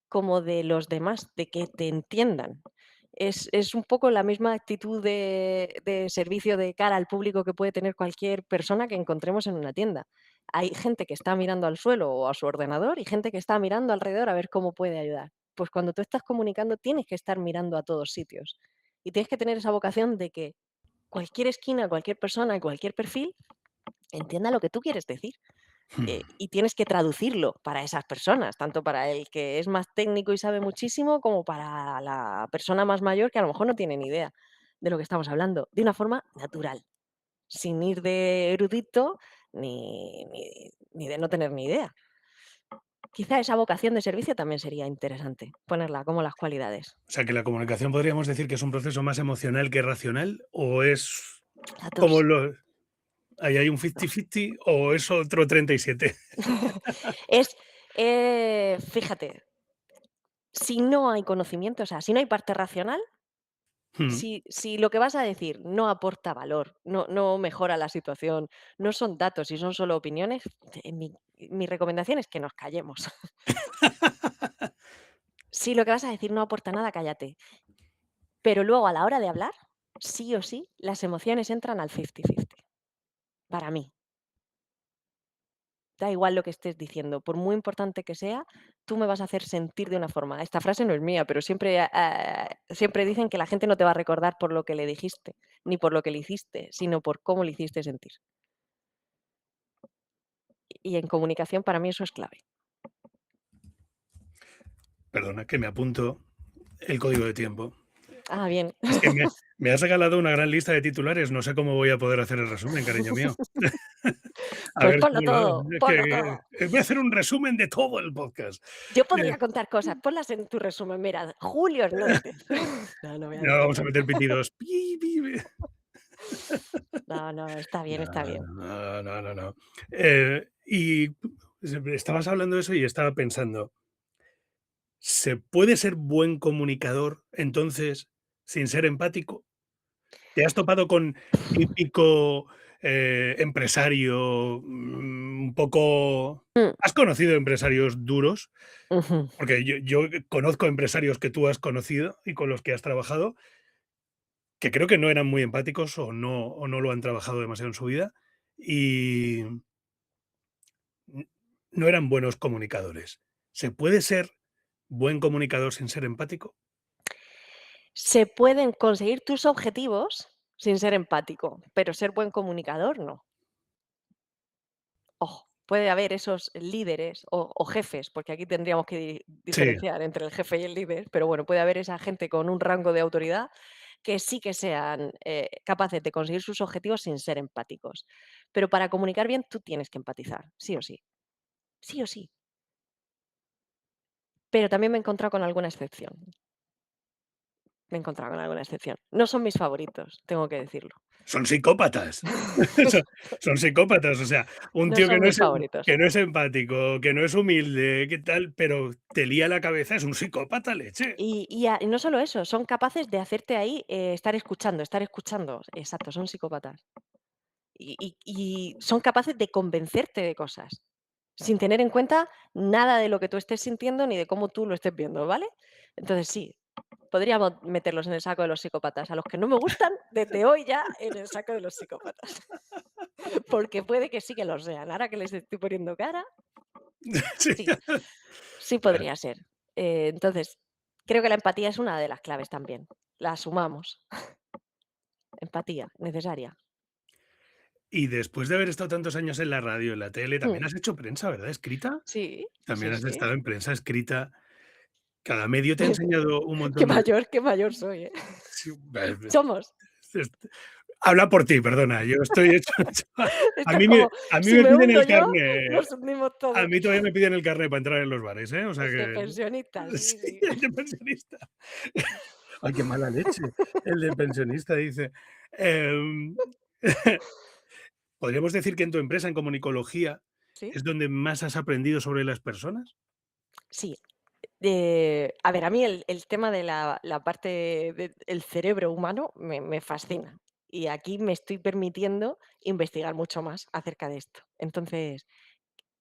como de los demás, de que te entiendan. Es un poco la misma actitud de servicio de cara al público que puede tener cualquier persona que encontremos en una tienda. Hay gente que está mirando al suelo o a su ordenador y gente que está mirando alrededor a ver cómo puede ayudar. Pues cuando tú estás comunicando tienes que estar mirando a todos sitios y tienes que tener esa vocación de que cualquier esquina, cualquier persona, cualquier perfil entienda lo que tú quieres decir. mm. Y tienes que traducirlo para esas personas, tanto para el que es más técnico y sabe muchísimo, como para la persona más mayor que a lo mejor no tiene ni idea de lo que estamos hablando, de una forma natural, sin ir de erudito ni de no tener ni idea. Quizá esa vocación de servicio también sería interesante ponerla como las cualidades. O sea, que la comunicación podríamos decir que es un proceso más emocional que racional, o es Las como dos. lo ahí hay un 50-50 o es otro 37. Es, fíjate, si no hay conocimiento, o sea, si no hay parte racional. Mm, Si lo que vas a decir no aporta valor, no mejora la situación, no son datos y son solo opiniones, mi recomendación es que nos callemos. Si lo que vas a decir no aporta nada, cállate. Pero luego, a la hora de hablar, sí o sí, las emociones entran al 50-50, para mí. Da igual lo que estés diciendo, por muy importante que sea, tú me vas a hacer sentir de una forma. Esta frase no es mía, pero siempre dicen que la gente no te va a recordar por lo que le dijiste, ni por lo que le hiciste, sino por cómo le hiciste sentir. Y en comunicación para mí eso es clave. perdona, que me apunto el código de tiempo. Ah, bien. Es que me has regalado una gran lista de titulares, no sé cómo voy a poder hacer el resumen, cariño mío. A Pues ver ponlo cómo lo hago. todo, Es ponlo que, todo. voy a hacer un resumen de todo el podcast. Yo Eh, podría contar cosas, ponlas en tu resumen. Mira, Julio Hernández. No, no voy a no decir vamos a nada. meter pitidos. Pi, pi, pi. No, no, está bien, No, está bien. no, no, no, no. Y estabas hablando de eso y estaba pensando, ¿se puede ser buen comunicador entonces sin ser empático? ¿Te has topado con típico, empresario, un poco Mm, has conocido empresarios duros? ujú. Porque yo conozco empresarios que tú has conocido y con los que has trabajado, que creo que no eran muy empáticos o no lo han trabajado demasiado en su vida y no eran buenos comunicadores. ¿Se puede ser buen comunicador sin ser empático? Se pueden conseguir tus objetivos sin ser empático, pero ser buen comunicador no. Ojo, puede haber esos líderes o jefes, porque aquí tendríamos que Sí, diferenciar entre el jefe y el líder, pero bueno, puede haber esa gente con un rango de autoridad que sí que sean capaces de conseguir sus objetivos sin ser empáticos. Pero para comunicar bien tú tienes que empatizar, sí o sí, sí o sí. Pero también me he encontrado con alguna excepción. Me he encontrado con alguna excepción. No son mis favoritos, tengo que decirlo. son psicópatas. Son son psicópatas, o sea, un No tío son mis favoritos. que no es empático, que no es humilde, ¿qué tal? Pero te lía la cabeza, es un psicópata, leche. Y no solo eso, son capaces de hacerte ahí, estar escuchando, estar escuchando. Exacto, son psicópatas. Y son capaces de convencerte de cosas, sin tener en cuenta nada de lo que tú estés sintiendo ni de cómo tú lo estés viendo, ¿vale? Entonces sí, podríamos meterlos en el saco de los psicópatas. A los que no me gustan, desde hoy ya en el saco de los psicópatas, porque puede que sí que lo sean. Ahora que les estoy poniendo cara, Sí, sí, sí claro. podría ser. Entonces, creo que la empatía es una de las claves también. La asumamos. Empatía, necesaria. Y después de haber estado tantos años en la radio, en la tele, Mm, también has hecho prensa, ¿verdad? ¿Escrita? sí, También sí, has sí. estado en prensa escrita. Cada medio te ha enseñado un montón de Qué mayor soy, ¿eh? sí, Somos. habla por ti, perdona, yo estoy hecho Esto es como, a mí si me me piden hundo el yo, carné, nos hundimos a todos. mí todavía me piden el carné para entrar en los bares, ¿eh? O sea El de que pensionista, sí, sí, sí. el de pensionista. Ay, qué mala leche, el de pensionista, dice. Em, ¿podríamos decir que en tu empresa, en comunicología, ¿Sí? es donde más has aprendido sobre las personas? Sí. A ver, a mí el tema de la parte del cerebro humano me fascina. Y aquí me estoy permitiendo investigar mucho más acerca de esto. Entonces,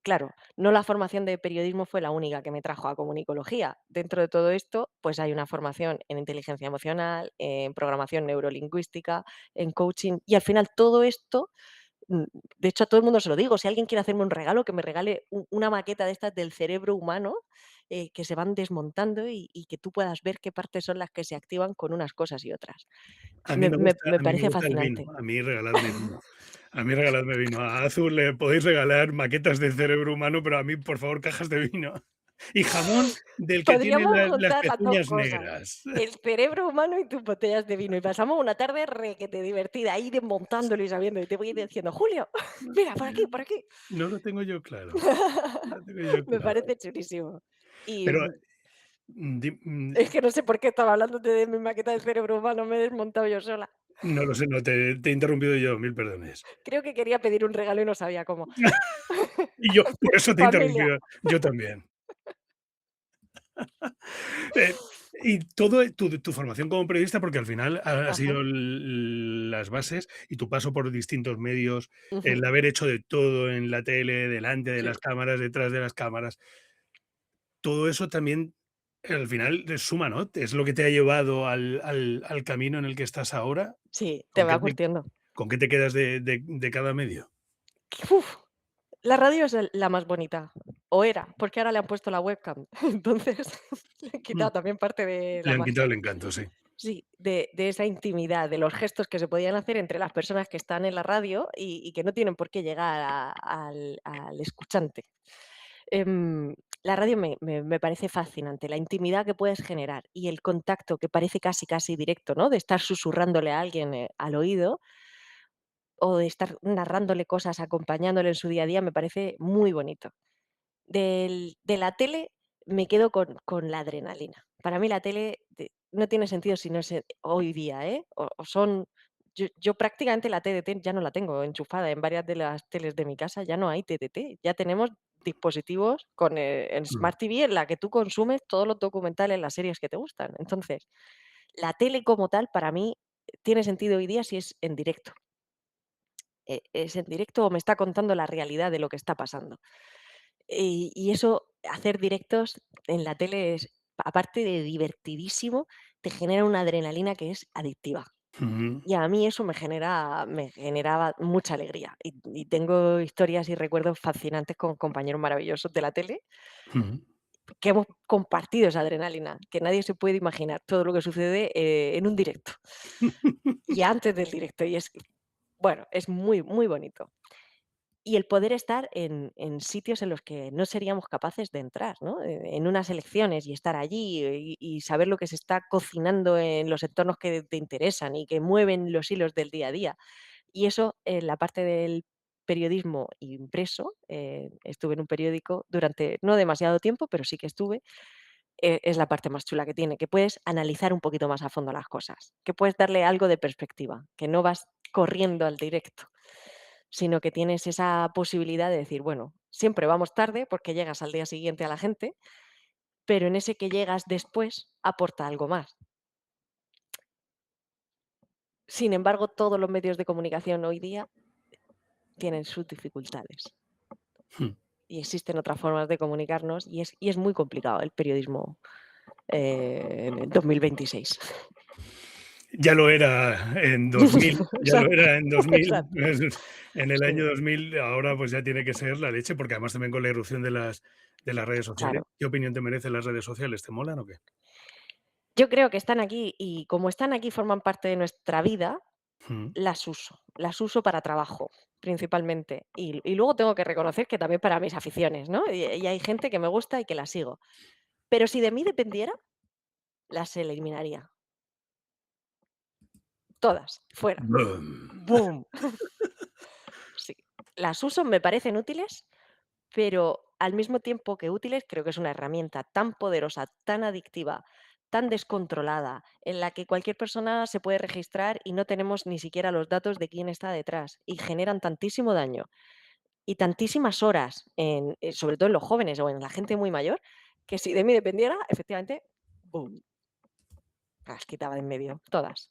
claro, no la formación de periodismo fue la única que me trajo a comunicología. Dentro de todo esto, pues hay una formación en inteligencia emocional, en programación neurolingüística, en coaching, y al final todo esto, mm, de hecho a todo el mundo se lo digo, si alguien quiere hacerme un regalo, que me regale una maqueta de estas del cerebro humano, que se van desmontando y que tú puedas ver qué partes son las que se activan con unas cosas y otras. Me A mí me parece gusta el vino, fascinante. a mí regaladme vino. A mí regaladme vino. A Azul le podéis regalar maquetas del cerebro humano, pero a mí, por favor, cajas de vino. Y jamón del que tiene Podríamos las juntar las 2 pezuñas cosas, negras. el cerebro humano y tus botellas de vino, y pasamos una tarde requete divertida, ahí desmontándolo y sabiendo, y te voy a ir diciendo: "Julio, mira, por aquí, por aquí". No lo tengo yo claro, no lo tengo yo Me claro. parece chulísimo. Y, Pero, mm, di es que no sé por qué estaba hablándote de mi maqueta del cerebro humano, me he desmontado yo sola. no lo sé, no, te he interrumpido yo, mil perdones. Creo que quería pedir un regalo y no sabía cómo. Y yo, por eso te he Familia. interrumpido, yo también. Eh, y todo tu formación como periodista, porque al final ha Ajá, sido las bases y tu paso por distintos medios, ujú, el haber hecho de todo en la tele, delante de sí, las cámaras, detrás de las cámaras, todo eso también al final te suma, ¿no? Es lo que te ha llevado al camino en el que estás ahora. sí, te ¿Con qué va te, curtiendo. con qué te quedas de cada medio? Uf, la radio es la más bonita, o era, porque ahora le han puesto la webcam, entonces le han Mm, quitado también parte de le la han quitado magia. el encanto, sí. Sí, de esa intimidad, de los gestos que se podían hacer entre las personas que están en la radio y que no tienen por qué llegar al escuchante. La radio me parece fascinante, la intimidad que puedes generar y el contacto que parece casi, casi directo, ¿no? De estar susurrándole a alguien, al oído, o de estar narrándole cosas, acompañándole en su día a día, me parece muy bonito. De la tele me quedo con la adrenalina. Para mí la tele no tiene sentido si no es hoy día, ¿eh? O son yo prácticamente la TDT ya no la tengo enchufada en varias de las teles de mi casa, ya no hay TDT, ya tenemos dispositivos con, en Mm. Smart TV en la que tú consumes todos los documentales, las series que te gustan. Entonces, la tele como tal para mí tiene sentido hoy día si es en directo. ¿Es en directo o me está contando la realidad de lo que está pasando? Y eso, hacer directos en la tele es, aparte de divertidísimo, te genera una adrenalina que es adictiva. Ujú, Y a mí eso me generaba mucha alegría. Y tengo historias y recuerdos fascinantes con compañeros maravillosos de la tele, ujú. que hemos compartido esa adrenalina, que nadie se puede imaginar todo lo que sucede, en un directo y antes del directo. Y es bueno, es muy, muy bonito. Y el poder estar en sitios en los que no seríamos capaces de entrar, ¿no? En unas elecciones y estar allí y saber lo que se está cocinando en los entornos que te interesan y que mueven los hilos del día a día. Y eso en la parte del periodismo impreso, estuve en un periódico durante no demasiado tiempo, pero sí que estuve, es la parte más chula que tiene, que puedes analizar un poquito más a fondo las cosas, que puedes darle algo de perspectiva, que no vas corriendo al directo, sino que tienes esa posibilidad de decir, bueno, siempre vamos tarde porque llegas al día siguiente a la gente, pero en ese que llegas después aporta algo más. Sin embargo, todos los medios de comunicación hoy día tienen sus dificultades y existen otras formas de comunicarnos y es muy complicado el periodismo en el 2026. Ya lo era en 2000, ya lo Exacto, era en 2000, exacto. en el Sí, año 2000, ahora pues ya tiene que ser la leche, porque además también con la irrupción de las redes sociales. claro. ¿Qué opinión te merecen las redes sociales? ¿Te molan o qué? Yo creo que están aquí y como están aquí, forman parte de nuestra vida, Mm, las uso para trabajo, principalmente. Y luego tengo que reconocer que también para mis aficiones, ¿no? Y hay gente que me gusta y que la sigo. Pero si de mí dependiera, las eliminaría. Todas, fuera. bum. ¡Bum! Sí. Las uso, me parecen útiles, pero al mismo tiempo que útiles, creo que es una herramienta tan poderosa, tan adictiva, tan descontrolada, en la que cualquier persona se puede registrar y no tenemos ni siquiera los datos de quién está detrás y generan tantísimo daño y tantísimas horas en, sobre todo en los jóvenes o en la gente muy mayor, que si de mí dependiera, efectivamente, ¡bum!, las quitaba de en medio, todas.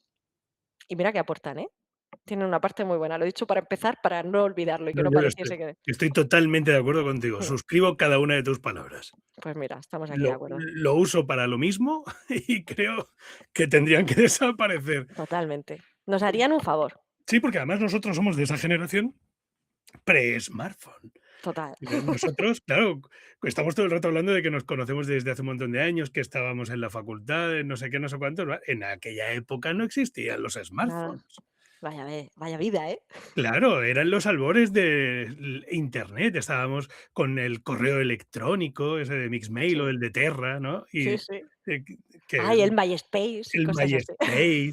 Y mira que aportan, ¿eh? Tienen una parte muy buena. Lo he dicho para empezar, para no olvidarlo y que No, no yo estoy pareciese que estoy totalmente de acuerdo contigo. mm, Suscribo cada una de tus palabras. pues mira, estamos aquí de acuerdo. Lo uso para lo mismo y creo que tendrían que desaparecer. Totalmente. Nos harían un favor, Sí, porque además nosotros somos de esa generación pre-smartphone. total. Nosotros, claro, estamos todo el rato hablando de que nos conocemos desde hace un montón de años, que estábamos en la facultad, en no sé qué, no sé cuántos. En aquella época no existían los Nada. smartphones. Vaya vida, ¿eh? Claro, eran los albores de Internet. Estábamos con el correo electrónico, ese de Mixmail o Sí, el de Terra, ¿no? sí, Y sí. eh, que Ay, el MySpace y el cosas así. MySpace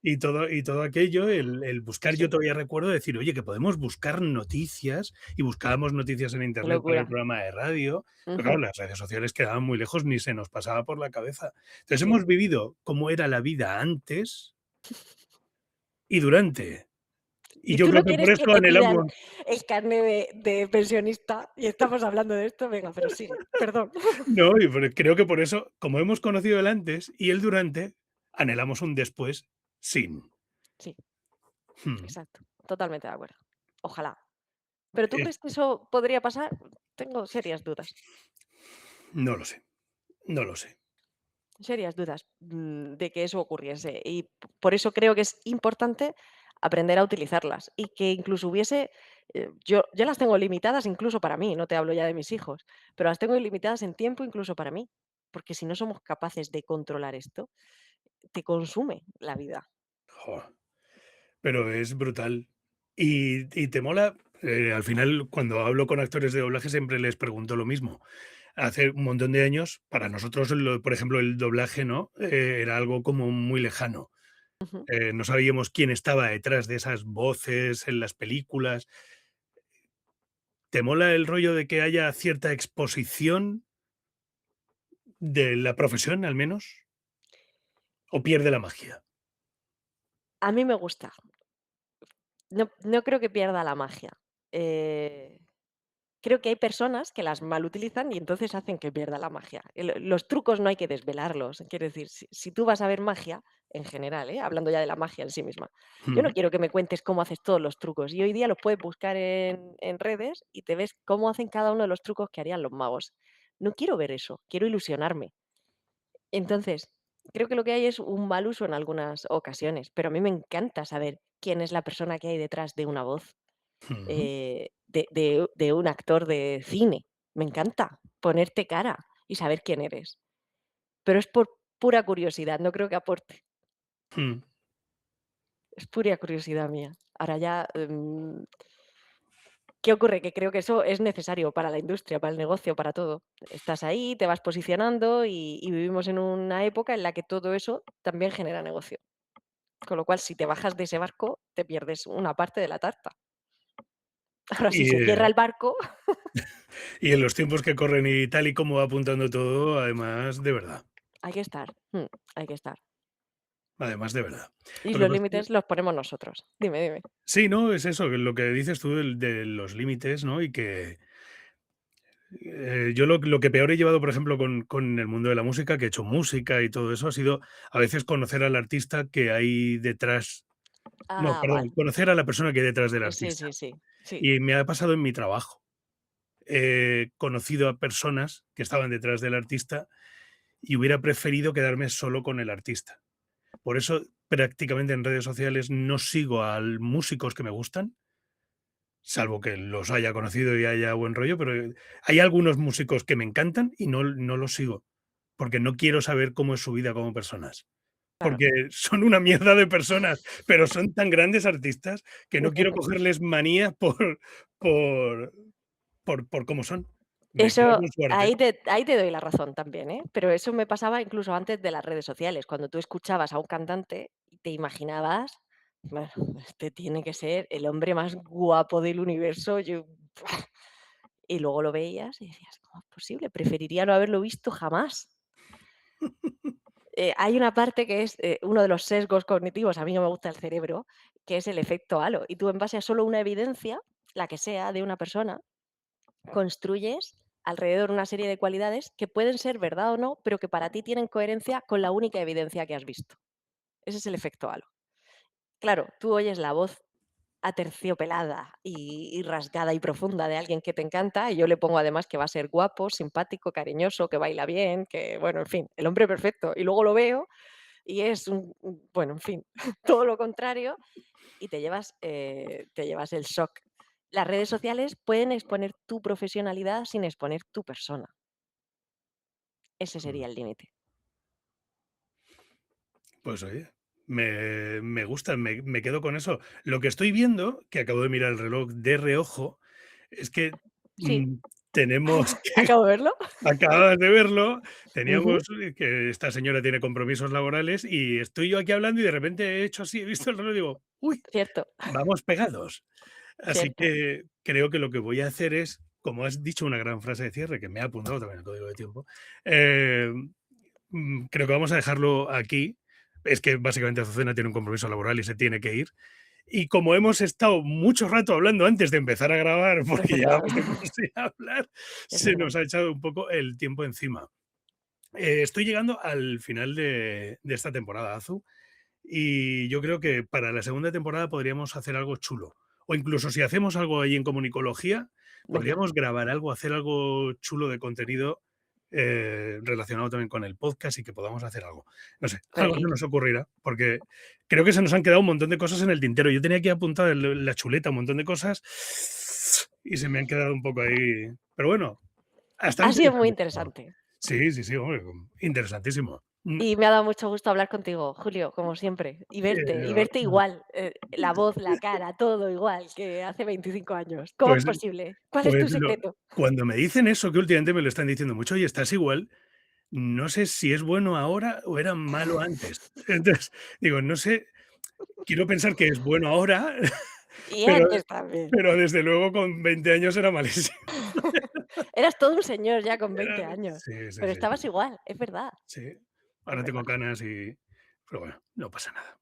y todo aquello, el buscar, Sí, yo todavía recuerdo decir: "Oye, que podemos buscar noticias", y buscábamos noticias en qué Internet para el locura. programa de radio, pero claro, Ujú. las redes sociales quedaban muy lejos, ni se nos pasaba por la cabeza. Entonces, Sí. hemos vivido cómo era la vida antes y durante, y ¿Y yo tú creo no que por quieres que eso te pidan anhelamos. el carné de pensionista? Y estamos hablando de esto. Venga, pero sigue, perdón. No, y creo que por eso, como hemos conocido el antes y el durante, anhelamos un después sin. Sí, Mm, exacto. Totalmente de acuerdo. Ojalá. ¿Pero tú eh, crees que eso podría pasar? Tengo serias dudas. no lo sé, no lo sé. Serias dudas, de que eso ocurriese. Y por eso creo que es importante aprender a utilizarlas y que incluso hubiese, yo las tengo limitadas incluso para mí, no te hablo ya de mis hijos, pero las tengo limitadas en tiempo incluso para mí, porque si no somos capaces de controlar esto, te consume la vida. Jo. Pero es brutal. Y te mola, al final, cuando hablo con actores de doblaje siempre les pregunto lo mismo. Hace un montón de años, para nosotros, por ejemplo, el doblaje, ¿no? Era algo como muy lejano. Ujú. No sabíamos quién estaba detrás de esas voces en las películas. ¿Te mola el rollo de que haya cierta exposición de la profesión, al menos? ¿O pierde la magia? A mí me gusta. No creo que pierda la magia. Eh Creo que hay personas que las malutilizan y entonces hacen que pierda la magia. Los trucos no hay que desvelarlos. Quiero decir, si tú vas a ver magia, en general, hablando ya de la magia en sí misma, yo no Mm, quiero que me cuentes cómo haces todos los trucos. Y hoy día los puedes buscar en redes y te ves cómo hacen cada uno de los trucos que harían los magos. No quiero ver eso, quiero ilusionarme. Entonces, Creo que lo que hay es un mal uso en algunas ocasiones, pero a mí me encanta saber quién es la persona que hay detrás de una voz, Ujú, de un actor de cine. Me encanta ponerte cara y saber quién eres, pero es por pura curiosidad, no creo que aporte, mm. es pura curiosidad mía. Ahora ya, ¿qué ocurre? Que creo que eso es necesario para la industria, para el negocio, para todo. Estás ahí, te vas posicionando y vivimos en una época en la que todo eso también genera negocio. Con lo cual, si te bajas de ese barco, te pierdes una parte de la tarta. Ahora, si Y, se cierra el barco, y en los tiempos que corren y tal y como va apuntando todo, además de verdad, hay que estar, hay que estar. además de verdad. Y Lo que los pasa es que límites los ponemos nosotros. Dime, dime. sí, no, es eso, que lo que dices tú de los límites, ¿no? Y que yo lo que peor he llevado, por ejemplo, con el mundo de la música, que he hecho música y todo eso, ha sido a veces conocer al artista que hay detrás. No, Ah, perdón, vale. conocer a la persona que hay detrás del Sí, artista. sí, sí. Sí, Y me ha pasado en mi trabajo. He conocido a personas que estaban detrás del artista y hubiera preferido quedarme solo con el artista. Por eso, prácticamente en redes sociales no sigo a músicos que me gustan, salvo que los haya conocido y haya buen rollo, pero hay algunos músicos que me encantan y no los sigo, porque no quiero saber cómo es su vida como personas. claro. Porque son una mierda de personas, pero son tan grandes artistas que no quiero cogerles manía por por cómo son. Me quedo Eso, con su arte. ahí te doy la razón también, ¿eh? Pero eso me pasaba incluso antes de las redes sociales, cuando tú escuchabas a un cantante y te imaginabas, bueno, este tiene que ser el hombre más guapo del universo, yo y luego lo veías y decías: "¿Cómo es posible? Preferiría no haberlo visto jamás". Hay una parte que es, uno de los sesgos cognitivos, a mí no me gusta el cerebro, que es el efecto halo, y tú en base a solo una evidencia, la que sea, de una persona, construyes alrededor una serie de cualidades que pueden ser verdad o no, pero que para ti tienen coherencia con la única evidencia que has visto. Ese es el efecto halo. Claro, tú oyes la voz aterciopelada y rasgada y profunda de alguien que te encanta, y yo le pongo además que va a ser guapo, simpático, cariñoso, que baila bien, que bueno, en fin, el hombre perfecto. Y luego lo veo y es bueno, en fin, todo lo contrario y te llevas el shock. Las redes sociales pueden exponer tu profesionalidad sin exponer tu persona. Ese Mm, sería el límite. pues oye, me gusta, me quedo con eso. Lo que estoy viendo, que acabo de mirar el reloj de reojo, es que, Sí, mm, tenemos que acabo de verlo. acabas de verlo, Ujú, teníamos que esta señora tiene compromisos laborales y estoy yo aquí hablando y de repente he hecho así, he visto el reloj y digo: "Uy, cierto, vamos pegados". Así cierto. que creo que lo que voy a hacer es, como has dicho una gran frase de cierre, que me ha apuntado también el código de tiempo, eh, creo que vamos a dejarlo aquí. Es que básicamente Azucena tiene un compromiso laboral y se tiene que ir. Y como hemos estado mucho rato hablando antes de empezar a grabar, Es porque verdad, llevamos tiempo sin hablar, es se verdad. nos ha echado un poco el tiempo encima. Estoy llegando al final de esta temporada, Azu, y yo creo que para la segunda temporada podríamos hacer algo chulo. O incluso si hacemos algo ahí en comunicología, Venga, podríamos grabar algo, hacer algo chulo de contenido relacionado también con el podcast y que podamos hacer algo. No sé, algo se feliz. nos ocurrirá, porque creo que se nos han quedado un montón de cosas en el tintero. Yo tenía aquí apuntado en la chuleta un montón de cosas y se me han quedado un poco ahí. Pero bueno, hasta Ha sido muy interesante todo. interesante Sí, sí, sí, hombre, interesantísimo. y me ha dado mucho gusto hablar contigo, Julio, como siempre, y verte igual, la voz, la cara, todo igual que hace 25 años. ¿Cómo es pues posible? ¿Cuál es Pues tu secreto? cuando me dicen eso, que últimamente me lo están diciendo mucho: "Oye, estás igual", no sé si es bueno ahora o era malo antes. Entonces, digo, no sé, quiero pensar que es bueno ahora, Y pero antes también. desde luego con 20 años era malísimo. Eras todo un señor ya con Era 20 años, sí, sí, pero sí, estabas igual, sí. es Ahora tengo verdad, canas pero bueno, no pasa nada.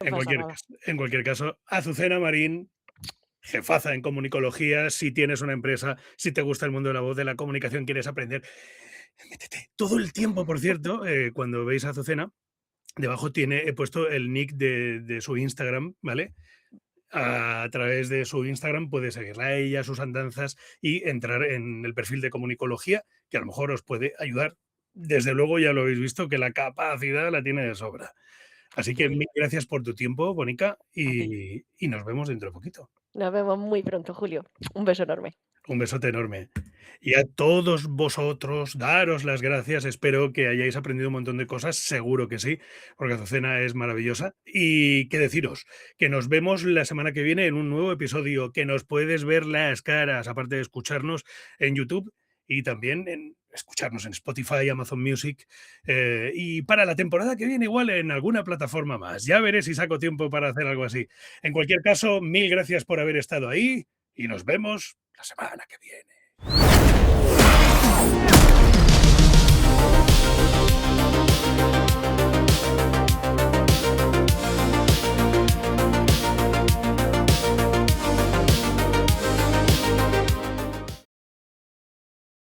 no pasa nada. En cualquier caso, Azucena Marín, jefaza en comunicología, si tienes una empresa, si te gusta el mundo de la voz, de la comunicación, quieres aprender, métete. Todo el tiempo, por cierto, cuando veis a Azucena, debajo he puesto el nick de su Instagram, ¿vale? A través de su Instagram puedes seguirla a ella, sus andanzas y entrar en el perfil de comunicología, que a lo mejor os puede ayudar. desde luego ya lo habéis visto que la capacidad la tiene de sobra. Así que Muy mil bien. gracias por tu tiempo, Bonica, A ti. y nos vemos dentro de poquito. Nos vemos muy pronto, Julio. Un beso enorme. Un besote enorme. Y a todos vosotros, daros las gracias. Espero que hayáis aprendido un montón de cosas, seguro que sí, porque Azucena es maravillosa. Y qué deciros, que nos vemos la semana que viene en un nuevo episodio, que nos puedes ver las caras, aparte de escucharnos en YouTube y también en escucharnos en Spotify, Amazon Music. Y para la temporada que viene, igual en alguna plataforma más. Ya veré si saco tiempo para hacer algo así. En cualquier caso, mil gracias por haber estado ahí y nos vemos la semana que viene.